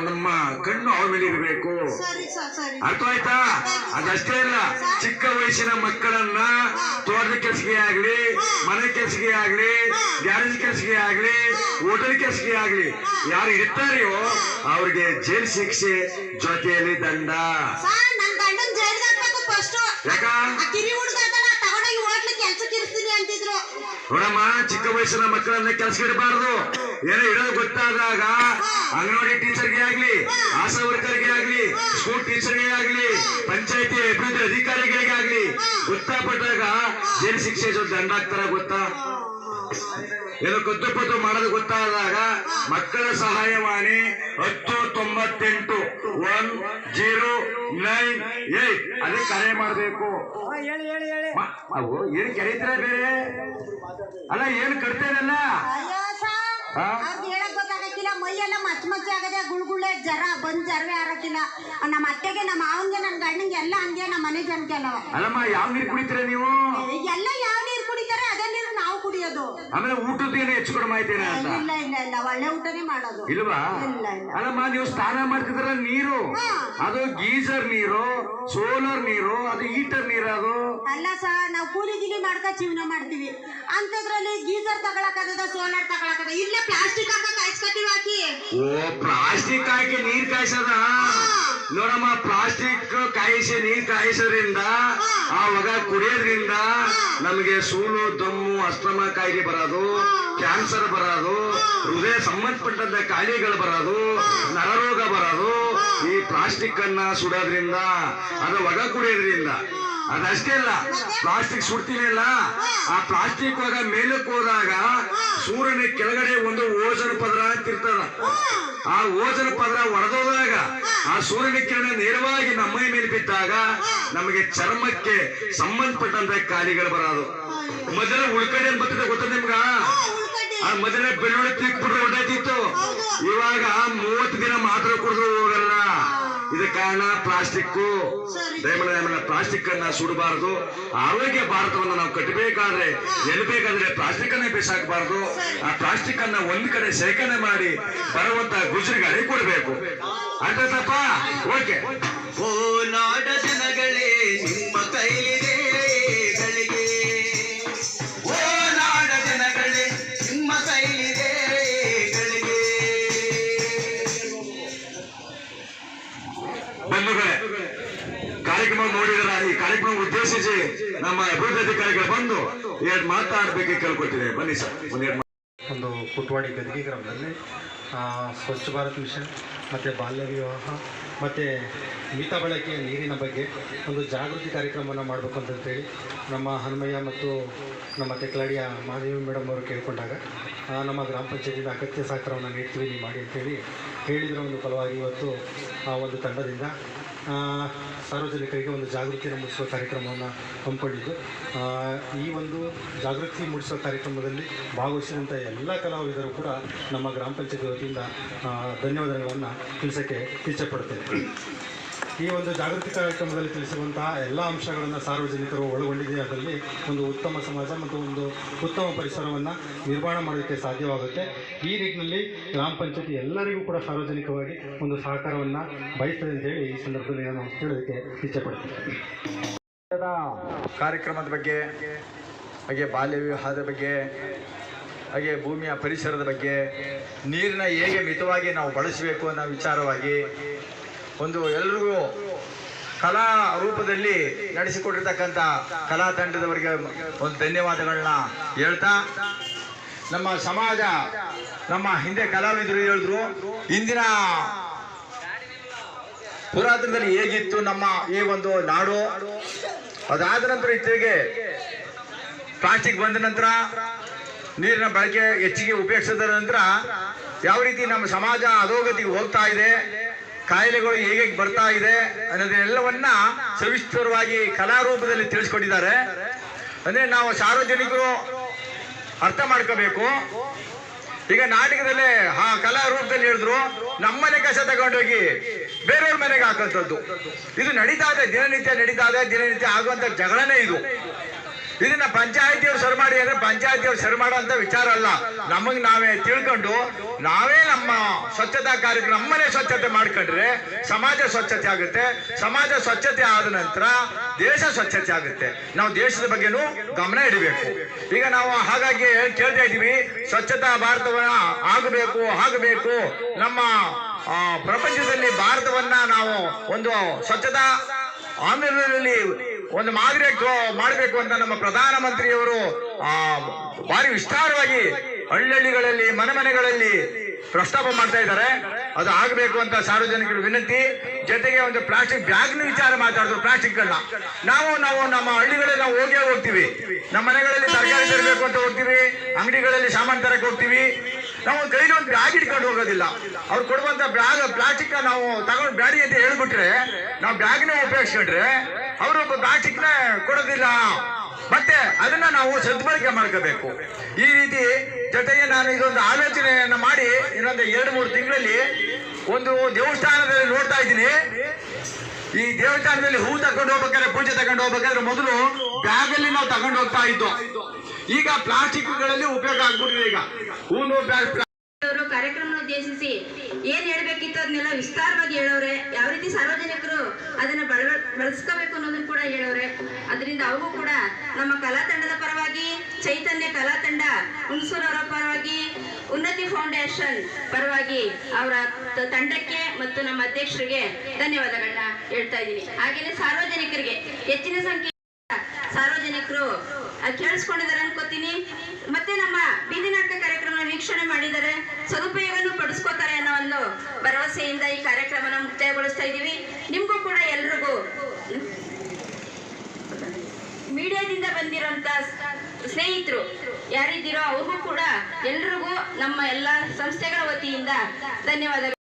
ನಮ್ಮ ಕಣ್ಣು ಅವ್ರ ಮೇಲೆ ಇರಬೇಕು. ಅರ್ಥ ಆಯ್ತಾ? ಅದಷ್ಟೇ ಅಲ್ಲ, ಚಿಕ್ಕ ವಯಸ್ಸಿನ ಮಕ್ಕಳನ್ನ ತೋಟದ ಕೆಲಸಕ್ಕೆ ಆಗ್ಲಿ, ಮನೆ ಕೆಲಸಕ್ಕೆ ಆಗ್ಲಿ, ಗ್ಯಾರೇಜ್ ಕೆಲಸಕ್ಕೆ ಆಗ್ಲಿ, ಹೋಟೆಲ್ ಕೆಲಸಕ್ಕೆ ಆಗ್ಲಿ ಯಾರು ಇರ್ತಾರೆಯೋ ಅವ್ರಿಗೆ ಜೈಲ್ ಶಿಕ್ಷೆ, ಜೊತೆಯಲ್ಲಿ ದಂಡ. ಯಾಕ? ನೋಡಮ್ಮ, ಚಿಕ್ಕ ವಯಸ್ಸಿನ ಮಕ್ಕಳನ್ನ ಕೆಲಸಕ್ಕೆ ಇಡಬಾರ್ದು. ಏನೋ ಇಡೋದು ಗೊತ್ತಾದಾಗ ಅಂಗನವಾಡಿ ಟೀಚರ್ಗೆ ಆಗ್ಲಿ, ಆಶಾ ವರ್ಕರ್ಗೆ ಆಗ್ಲಿ, ಸ್ಕೂಲ್ ಟೀಚರ್ಗೆ ಆಗ್ಲಿ, ಪಂಚಾಯತಿ ಅಭಿವೃದ್ಧಿ ಅಧಿಕಾರಿಗಳಿಗೆ ಆಗ್ಲಿ ಗೊತ್ತಾಗ್ಬಿಟ್ಟಾಗ ಜೈಲು ಶಿಕ್ಷೆ ಜೊತೆ ದಂಡ ಹಾಕ್ತಾರ ಗೊತ್ತಾ? ಏನೋ ಕದ್ದು ಪದ್ದು ಮಾಡೋದು ಗೊತ್ತಾದಾಗ ಮಕ್ಕಳ ಸಹಾಯವಾಣಿ 1098 1098 ಅದಕ್ಕೆ ಕರೆ ಮಾಡಬೇಕು. ಅವು ಏನು ಕರೀತೀರ ಬೇರೆ ಅಲ್ಲ, ಏನು ಕಟ್ತೇನಲ್ಲ. ಹೇಳಕ್ ಗೊತ್ತಾಗಕ್ಕಿಲ್ಲ, ಮೈಯೆಲ್ಲ ಮಚ್ಚ ಆಗದೆ, ಗುಳ್ಗುಳ್ಳೆ ಜರ ಬಂದ್ ಜರ್ವೆ ಆರಕ್ಕಿಲ್ಲ. ನಮ್ಮ ಅತ್ತೆಗೆ, ನಮ್ಮ ಮಾವನ್ಗೆ, ನನ್ ಗಂಡಂಗೆ ಎಲ್ಲ ಹಂಗೆ, ನಮ್ಮ ಮನೆ ಜನಕ್ಕೆ ಅಲ್ಲವ. ಅಲ್ಲಮ್ಮ, ಯಾವ ನೀರು ಕುಡಿತೀರ ನೀವು? ಎಲ್ಲ ಯಾವ ನೀರು ಕುಡಿತಾರೆ ಅದೇ ನೀರು ನಾವು ಕುಡಿಯೋದು. ಆಮೇಲೆ ಊಟದ ಏನು ಹೆಚ್ಚು ಕಡಿಮೆ ಆಯ್ತೇನೆ ಅಂತ? ಇಲ್ಲ ಇಲ್ಲ ಇಲ್ಲ, ಒಳ್ಳೆ ಊಟನೇ ಮಾಡೋದು. ಇಲ್ವಾ? ಇಲ್ಲ ಇಲ್ಲ. ಅಲ್ಲಮ್ಮ, ನೀವು ಸ್ನಾನ ಮಾಡ್ತಿದ್ರ ನೀರು ಅದು ಗೀಸರ್ ನೀರು, ಸೋಲಾರ್ ನೀರು, ಅದು ಹೀಟರ್ ನೀರು. ಅದು ಅಲ್ಲ ಸರ್, ನಾವು ಕೂಲಿ ಗಿಲಿ ಮಾಡ್ಕೊ ಜೀವನ ಮಾಡ್ತೀವಿ. ಅಂತದ್ರಲ್ಲಿ ಗೀಸರ್ ತಗೊಳಕದ, ಸೋಲಾರ್ ತಗೊಳಕದ, ಇಲ್ಲೇ ಪ್ಲಾಸ್ಟಿಕ್ ಹಾಕ ಕಾಯಿಸ್ಕೊತೀವಿ ಹಾಕಿ. ಓ, ಪ್ಲಾಸ್ಟಿಕ್ ಹಾಕಿ ನೀರ್ ಕಾಯಿಸದ? ನೋಡಮ್ಮ, ಪ್ಲಾಸ್ಟಿಕ್ ಕಾಯಿಸಿ ನೀರ್ ಕಾಯಿಸೋದ್ರಿಂದ, ಆ ಹೊಗ ಕುಡಿಯೋದ್ರಿಂದ ನಮಗೆ ಸೂಲು, ದಮ್ಮು, ಅಸ್ತಮ ಕಾಯಿಲೆ ಬರೋದು, ಕ್ಯಾನ್ಸರ್ ಬರೋದು, ಹೃದಯ ಸಂಬಂಧಪಟ್ಟಂತ ಕಾಯಿಲೆಗಳು ಬರೋದು, ನರರೋಗ ಬರೋದು ಈ ಪ್ಲಾಸ್ಟಿಕ್ ಅನ್ನ ಸುಡೋದ್ರಿಂದ, ಅದು ಹೊಗ ಕುಡಿಯೋದ್ರಿಂದ. ಅದಷ್ಟೇ ಅಲ್ಲ, ಪ್ಲಾಸ್ಟಿಕ್ ಸುಡ್ತೀನಿ ಅಲ್ಲ, ಆ ಪ್ಲಾಸ್ಟಿಕ್ ಹೊಗ ಮೇಲಕ್ಕೆ ಹೋದಾಗ ಸೂರ್ಯನ ಕೆಳಗಡೆ ಒಂದು ಓಜನ್ ಪದರ ಅಂತ ಇರ್ತದ. ಆ ಓಜನ್ ಪದರ ಒಡೆದೋದಾಗ ಆ ಸೂರ್ಯನ ಕಿರಣ ನೇರವಾಗಿ ನಮ್ಮ ಮೈ ಮೇಲೆ ಬಿದ್ದಾಗ ನಮಗೆ ಚರ್ಮಕ್ಕೆ ಸಂಬಂಧಪಟ್ಟಂತ ಕಾಯಿಲೆಗಳು ಬರೋದು. ಮೊದಲ ಉಳ್ಕಡೆ ಅಂತ ಬರ್ತದೆ ಗೊತ್ತ ನಿಮ್ಗ? ಆ ಮೊದಲ ಬೆಳ್ಳುಳ್ಳಿ ತಿಕ್ಬಿಟ್ರೆ ಹೊಡೆದಿತ್ತು, ಇವಾಗ 30 ದಿನ ಮಾತ್ರ ಕುಡಿದ್ರು ಹೋಗಲ್ಲ. ಇದ ಕಾರಣ ಪ್ಲಾಸ್ಟಿಕ್. ದಯಮಾಡಿ ಪ್ಲಾಸ್ಟಿಕ್ ಅನ್ನ ಸುಡಬಾರದು. ಆರೋಗ್ಯ ಭಾರತವನ್ನು ನಾವು ಕಟ್ಟಬೇಕಾದ್ರೆ ಎಲ್ಲಿ ಬೇಕಾದ್ರೆ ಪ್ಲಾಸ್ಟಿಕ್ ಅನ್ನೇ ಬಿಸಾಕಬಾರದು. ಆ ಪ್ಲಾಸ್ಟಿಕ್ ಅನ್ನ ಒಂದ್ ಕಡೆ ಶೇಖರಣೆ ಮಾಡಿ ಬರುವಂತ ಗುಜರಿಗಾಡಿ ಕೊಡ್ಬೇಕು. ಅರ್ಥಪ್ಪ? ಓಕೆ. ಓ ನಾಡ ಜನಗಳೇ, ನಿಮ್ಮ ಕೈಲಿದೆ ಗಳಿಗೆ. ಓ ನಾಡ ಜನಗಳೇ, ನಿಮ್ಮ ಕೈಲಿದೆ ಗಳಿಗೆ. ಬಂಧುಗಳೇ, ಕಾರ್ಯಕ್ರಮ ನೋಡಿದ್ರ ಈ ಕಾರ್ಯಕ್ರಮ ಉದ್ದೇಶಿಸಿ ನಮ್ಮ ಅಭಿವೃದ್ಧಿ ಅಧಿಕಾರಿಗಳು ಬಂದು ಎರಡು ಮಾತಾಡಬೇಕು ಕೇಳ್ಕೊಟ್ಟಿದೆ. ಬನ್ನಿ ಸರ್. ಒಂದು ಕುಟ್ವಾಡಿ ಗದಗಿ ಗ್ರಾಮದಲ್ಲಿ ಸ್ವಚ್ಛ ಭಾರತ್ ಮಿಷನ್ ಮತ್ತು ಬಾಲ್ಯ ವಿವಾಹ ಮತ್ತು ಮಿತ ಬಳಕೆಯ ನೀರಿನ ಬಗ್ಗೆ ಒಂದು ಜಾಗೃತಿ ಕಾರ್ಯಕ್ರಮವನ್ನು ಮಾಡಬೇಕು ಅಂತಂತೇಳಿ ನಮ್ಮ ಹನುಮಯ್ಯ ಮತ್ತು ನಮ್ಮ ತೆಕ್ಲಾಡಿಯ ಮಾದೇವಿ ಮೇಡಮ್ ಅವರು ಕೇಳಿಕೊಂಡಾಗ ನಮ್ಮ ಗ್ರಾಮ ಪಂಚಾಯತಿಯಿಂದ ಅಗತ್ಯ ಸಹಕಾರವನ್ನು ನೀಡ್ತೀವಿ ನೀವು ಮಾಡಿ ಅಂತೇಳಿ ಹೇಳಿದರ ಒಂದು ಫಲವಾಗಿ ಇವತ್ತು ಆ ಒಂದು ತಂಡದಿಂದ ಸಾರ್ವಜನಿಕರಿಗೆ ಒಂದು ಜಾಗೃತಿಯನ್ನು ಮೂಡಿಸುವ ಕಾರ್ಯಕ್ರಮವನ್ನು ಹಮ್ಮಿಕೊಂಡಿದ್ದು, ಈ ಒಂದು ಜಾಗೃತಿ ಮೂಡಿಸುವ ಕಾರ್ಯಕ್ರಮದಲ್ಲಿ ಭಾಗವಹಿಸಿದಂಥ ಎಲ್ಲ ಕಲಾವಿದರು ಕೂಡ ನಮ್ಮ ಗ್ರಾಮ ಪಂಚಾಯತಿ ವತಿಯಿಂದ ಧನ್ಯವಾದಗಳನ್ನು ತಿಳಿಸೋಕ್ಕೆ ಇಚ್ಛೆಪಡುತ್ತೇನೆ. ಈ ಒಂದು ಜಾಗೃತಿ ಕಾರ್ಯಕ್ರಮದಲ್ಲಿ ತಿಳಿಸಿರುವಂತಹ ಎಲ್ಲ ಅಂಶಗಳನ್ನು ಸಾರ್ವಜನಿಕರು ಒಳಗೊಂಡಿದ್ದರಲ್ಲಿ ಒಂದು ಉತ್ತಮ ಸಮಾಜ ಮತ್ತು ಒಂದು ಉತ್ತಮ ಪರಿಸರವನ್ನು ನಿರ್ಮಾಣ ಮಾಡೋದಕ್ಕೆ ಸಾಧ್ಯವಾಗುತ್ತೆ. ಈ ನಿಟ್ಟಿನಲ್ಲಿ ಗ್ರಾಮ ಪಂಚಾಯತಿ ಎಲ್ಲರಿಗೂ ಕೂಡ ಸಾರ್ವಜನಿಕವಾಗಿ ಒಂದು ಸಹಕಾರವನ್ನು ಬಯಸ್ತದೆ ಅಂತೇಳಿ ಈ ಸಂದರ್ಭದಲ್ಲಿ ನಾನು ಹೇಳೋದಕ್ಕೆ ಇಚ್ಛೆಪಡ್ತೀನಿ. ಕಾರ್ಯಕ್ರಮದ ಬಗ್ಗೆ, ಹಾಗೆ ಬಾಲ್ಯ ವಿವಾಹದ ಬಗ್ಗೆ, ಹಾಗೆ ಭೂಮಿಯ ಪರಿಸರದ ಬಗ್ಗೆ, ನೀರನ್ನ ಹೇಗೆ ಮಿತವಾಗಿ ನಾವು ಬಳಸಬೇಕು ಅನ್ನೋ ವಿಚಾರವಾಗಿ ಒಂದು ಎಲ್ರಿಗೂ ಕಲಾ ರೂಪದಲ್ಲಿ ನಡೆಸಿಕೊಟ್ಟಿರ್ತಕ್ಕಂಥ ಕಲಾ ತಂಡದವರಿಗೆ ಒಂದು ಧನ್ಯವಾದಗಳನ್ನ ಹೇಳ್ತಾ, ನಮ್ಮ ಸಮಾಜ, ನಮ್ಮ ಹಿಂದೆ ಕಲಾವಿದರು ಹೇಳಿದ್ರು, ಇಂದಿನ ಪುರಾತನದಲ್ಲಿ ಹೇಗಿತ್ತು ನಮ್ಮ ಈ ಒಂದು ನಾಡು, ಅದಾದ ನಂತರ ಇತ್ತೀಚೆಗೆ ಪ್ಲಾಸ್ಟಿಕ್ ಬಂದ ನಂತರ, ನೀರಿನ ಬಳಕೆ ಹೆಚ್ಚಿಗೆ ಉಪಯೋಗಿಸಿದ ನಂತರ ಯಾವ ರೀತಿ ನಮ್ಮ ಸಮಾಜ ಅಧೋಗತಿಗೆ ಹೋಗ್ತಾ ಇದೆ, ಕಾಯಿಲೆಗಳು ಹೇಗೆ ಬರ್ತಾ ಇದೆ ಅನ್ನೋದೆಲ್ಲವನ್ನ ಸವಿಸ್ತರವಾಗಿ ಕಲಾರೂಪದಲ್ಲಿ ತಿಳಿಸ್ಕೊಟ್ಟಿದ್ದಾರೆ. ಅಂದ್ರೆ ನಾವು ಸಾರ್ವಜನಿಕರು ಅರ್ಥ ಮಾಡ್ಕೋಬೇಕು. ಈಗ ನಾಟಕದಲ್ಲೇ ಆ ಕಲಾ ರೂಪದಲ್ಲಿ ಹೇಳಿದ್ರು, ನಮ್ಮನೆ ಕಸ ತಗೊಂಡೋಗಿ ಬೇರೆಯವ್ರ ಮನೆಗೆ ಹಾಕುವಂಥದ್ದು ಇದು ನಡೀತಾ ಇದೆ, ದಿನನಿತ್ಯ ಆಗುವಂತ ಜಗಳನೇ ಇದು. ಇದನ್ನ ಪಂಚಾಯತಿಯವ್ರು ಸರಿ ಮಾಡಿ ಅಂದ್ರೆ ಪಂಚಾಯತಿಯವ್ರು ಸರಿ ಮಾಡೋ ಅಂತ ವಿಚಾರ ಅಲ್ಲ. ನಮಗ್ ನಾವೇ ತಿಳ್ಕೊಂಡು ನಾವೇ ನಮ್ಮ ಸ್ವಚ್ಛತಾ ಕಾರ್ಯಕ್ರಮ ನಮ್ಮನೆ ಸ್ವಚ್ಛತೆ ಮಾಡ್ಕೊಂಡ್ರೆ ಸಮಾಜ ಸ್ವಚ್ಛತೆ ಆಗುತ್ತೆ. ಸಮಾಜ ಸ್ವಚ್ಛತೆ ಆದ ನಂತರ ದೇಶ ಸ್ವಚ್ಛತೆ ಆಗುತ್ತೆ. ನಾವು ದೇಶದ ಬಗ್ಗೆನೂ ಗಮನ ಇಡಬೇಕು. ಈಗ ನಾವು ಹಾಗಾಗಿ ಕೇಳ್ತಾ ಇದೀವಿ, ಸ್ವಚ್ಛತಾ ಭಾರತವನ್ನ ಆಗಬೇಕು. ನಮ್ಮ ಪ್ರಪಂಚದಲ್ಲಿ ಭಾರತವನ್ನ ನಾವು ಒಂದು ಸ್ವಚ್ಛತಾ ಆಂದೋಲನದಲ್ಲಿ ಒಂದು ಮಾದರಿ ಮಾಡಬೇಕು ಅಂತ ನಮ್ಮ ಪ್ರಧಾನಮಂತ್ರಿಯವರು ಭಾರಿ ವಿಸ್ತಾರವಾಗಿ ಹಳ್ಳಿಗಳಲ್ಲಿ ಮನೆಗಳಲ್ಲಿ ಪ್ರಸ್ತಾಪ ಮಾಡ್ತಾ ಇದ್ದಾರೆ. ಅದು ಆಗಬೇಕು ಅಂತ ಸಾರ್ವಜನಿಕರು ವಿನಂತಿ. ಜೊತೆಗೆ ಒಂದು ಪ್ಲಾಸ್ಟಿಕ್ ಬ್ಯಾಗ್ನ ವಿಚಾರ ಮಾತಾಡಿದ್ರು. ಪ್ಲಾಸ್ಟಿಕ್ಗಳನ್ನ ನಾವು ನಮ್ಮ ಹಳ್ಳಿಗಳಲ್ಲಿ ನಾವು ಹೋಗ್ತೀವಿ, ನಮ್ಮ ಮನೆಗಳಲ್ಲಿ ತರಕಾರಿ ತರಬೇಕು ಅಂತ ಹೋಗ್ತೀವಿ, ಅಂಗಡಿಗಳಲ್ಲಿ ಸಾಮಾನು ತರಕ್ಕೆ ಹೋಗ್ತೀವಿ. ನಾವು ಕೈಲಿ ಒಂದು ಬ್ಯಾಗ್ ಇಟ್ಕೊಂಡು ಹೋಗೋದಿಲ್ಲ. ಅವ್ರು ಕೊಡುವಂತ ಬ್ಯಾಗ್ ಪ್ಲಾಸ್ಟಿಕ್ ನಾವು ತಗೊಂಡು ಬ್ಯಾಡಿ ಅಂತ ಹೇಳ್ಬಿಟ್ರೆ, ನಾವು ಬ್ಯಾಗ್ನೇ ಉಪಯೋಗಿಸ್ಕೊಂಡ್ರೆ ಅವರು ಪ್ಲಾಸ್ಟಿಕ್ನ ಕೊಡೋದಿಲ್ಲ. ಮತ್ತೆ ಅದನ್ನ ನಾವು ಸದ್ಬಳಕೆ ಮಾಡ್ಕೋಬೇಕು. ಈ ರೀತಿ ಜೊತೆಗೆ ನಾನು ಇದೊಂದು ಆಲೋಚನೆಯನ್ನ ಮಾಡಿ ಇನ್ನೊಂದು 2-3 ತಿಂಗಳಲ್ಲಿ ಒಂದು ದೇವಸ್ಥಾನದಲ್ಲಿ ನೋಡ್ತಾ ಇದ್ದೀನಿ. ಈ ದೇವಸ್ಥಾನದಲ್ಲಿ ಹೂ ತಗೊಂಡು ಹೋಗ್ಬೇಕಾದ್ರೆ, ಪೂಜೆ ತಗೊಂಡು ಹೋಗ್ಬೇಕಾದ್ರೆ ಮೊದಲು ಬ್ಯಾಗ್ ಅಲ್ಲಿ ನಾವು ತಗೊಂಡು ಹೋಗ್ತಾ ಇದ್ದೋ. ಈಗ ಪ್ಲಾಸ್ಟಿಕ್ಗಳಲ್ಲಿ ಉಪಯೋಗ ಆಗ್ಬಿಟ್ಟಿದೆ. ಈಗ ಹೂನು ಬ್ಯಾಗ್ ಕಾರ್ಯಕ್ರಮ ಉದ್ದೇಶಿಸಿ ಏನ್ ಹೇಳ್ಬೇಕಿತ್ತು ಅದನ್ನೆಲ್ಲ ವಿಸ್ತಾರವಾಗಿ ಹೇಳೋರೆ. ಯಾವ ರೀತಿ ಸಾರ್ವಜನಿಕರು ಅದನ್ನ ಬಳಸ್ಕೋಬೇಕು ಅನ್ನೋದನ್ನ ಕೂಡ ಹೇಳೋರೆ. ಅದರಿಂದ ಅವ್ರಿಗೂ ಕೂಡ ನಮ್ಮ ಕಲಾ ತಂಡದ ಪರವಾಗಿ, ಚೈತನ್ಯ ಕಲಾ ತಂಡ ಹುಣಸೂರವರ ಪರವಾಗಿ, ಉನ್ನತಿ ಫೌಂಡೇಶನ್ ಪರವಾಗಿ ಅವರ ತಂಡಕ್ಕೆ ಮತ್ತು ನಮ್ಮ ಅಧ್ಯಕ್ಷರಿಗೆ ಧನ್ಯವಾದಗಳನ್ನ ಹೇಳ್ತಾ ಇದ್ದೀನಿ. ಹಾಗೇನೆ ಸಾರ್ವಜನಿಕರಿಗೆ ಹೆಚ್ಚಿನ ಸಂಖ್ಯೆ ಸಾರ್ವಜನಿಕರು ಕೇಳಿಸ್ಕೊಂಡಿದ್ದಾರೆ ಅನ್ಕೋತೀನಿ. ಮತ್ತೆ ನಮ್ಮ ಬೀದಿ ನಾಟಕ ಕಾರ್ಯಕ್ರಮ ವೀಕ್ಷಣೆ ಮಾಡಿದ್ದಾರೆ, ಸದುಪಯೋಗನೂ ಪಡಿಸ್ಕೋತಾರೆ ಅನ್ನೋ ಒಂದು ಭರವಸೆಯಿಂದ ಈ ಕಾರ್ಯಕ್ರಮನ ಮುಕ್ತಾಯಗೊಳಿಸ್ತಾ ಇದ್ದೀವಿ. ನಿಮ್ಗೂ ಕೂಡ ಎಲ್ರಿಗೂ ಮೀಡಿಯಾದಿಂದ ಬಂದಿರೋಂತ ಸ್ನೇಹಿತರು ಯಾರಿದ್ದೀರೋ ಅವ್ರಿಗೂ ಕೂಡ ಎಲ್ರಿಗೂ ನಮ್ಮ ಎಲ್ಲ ಸಂಸ್ಥೆಗಳ ವತಿಯಿಂದ ಧನ್ಯವಾದಗಳು.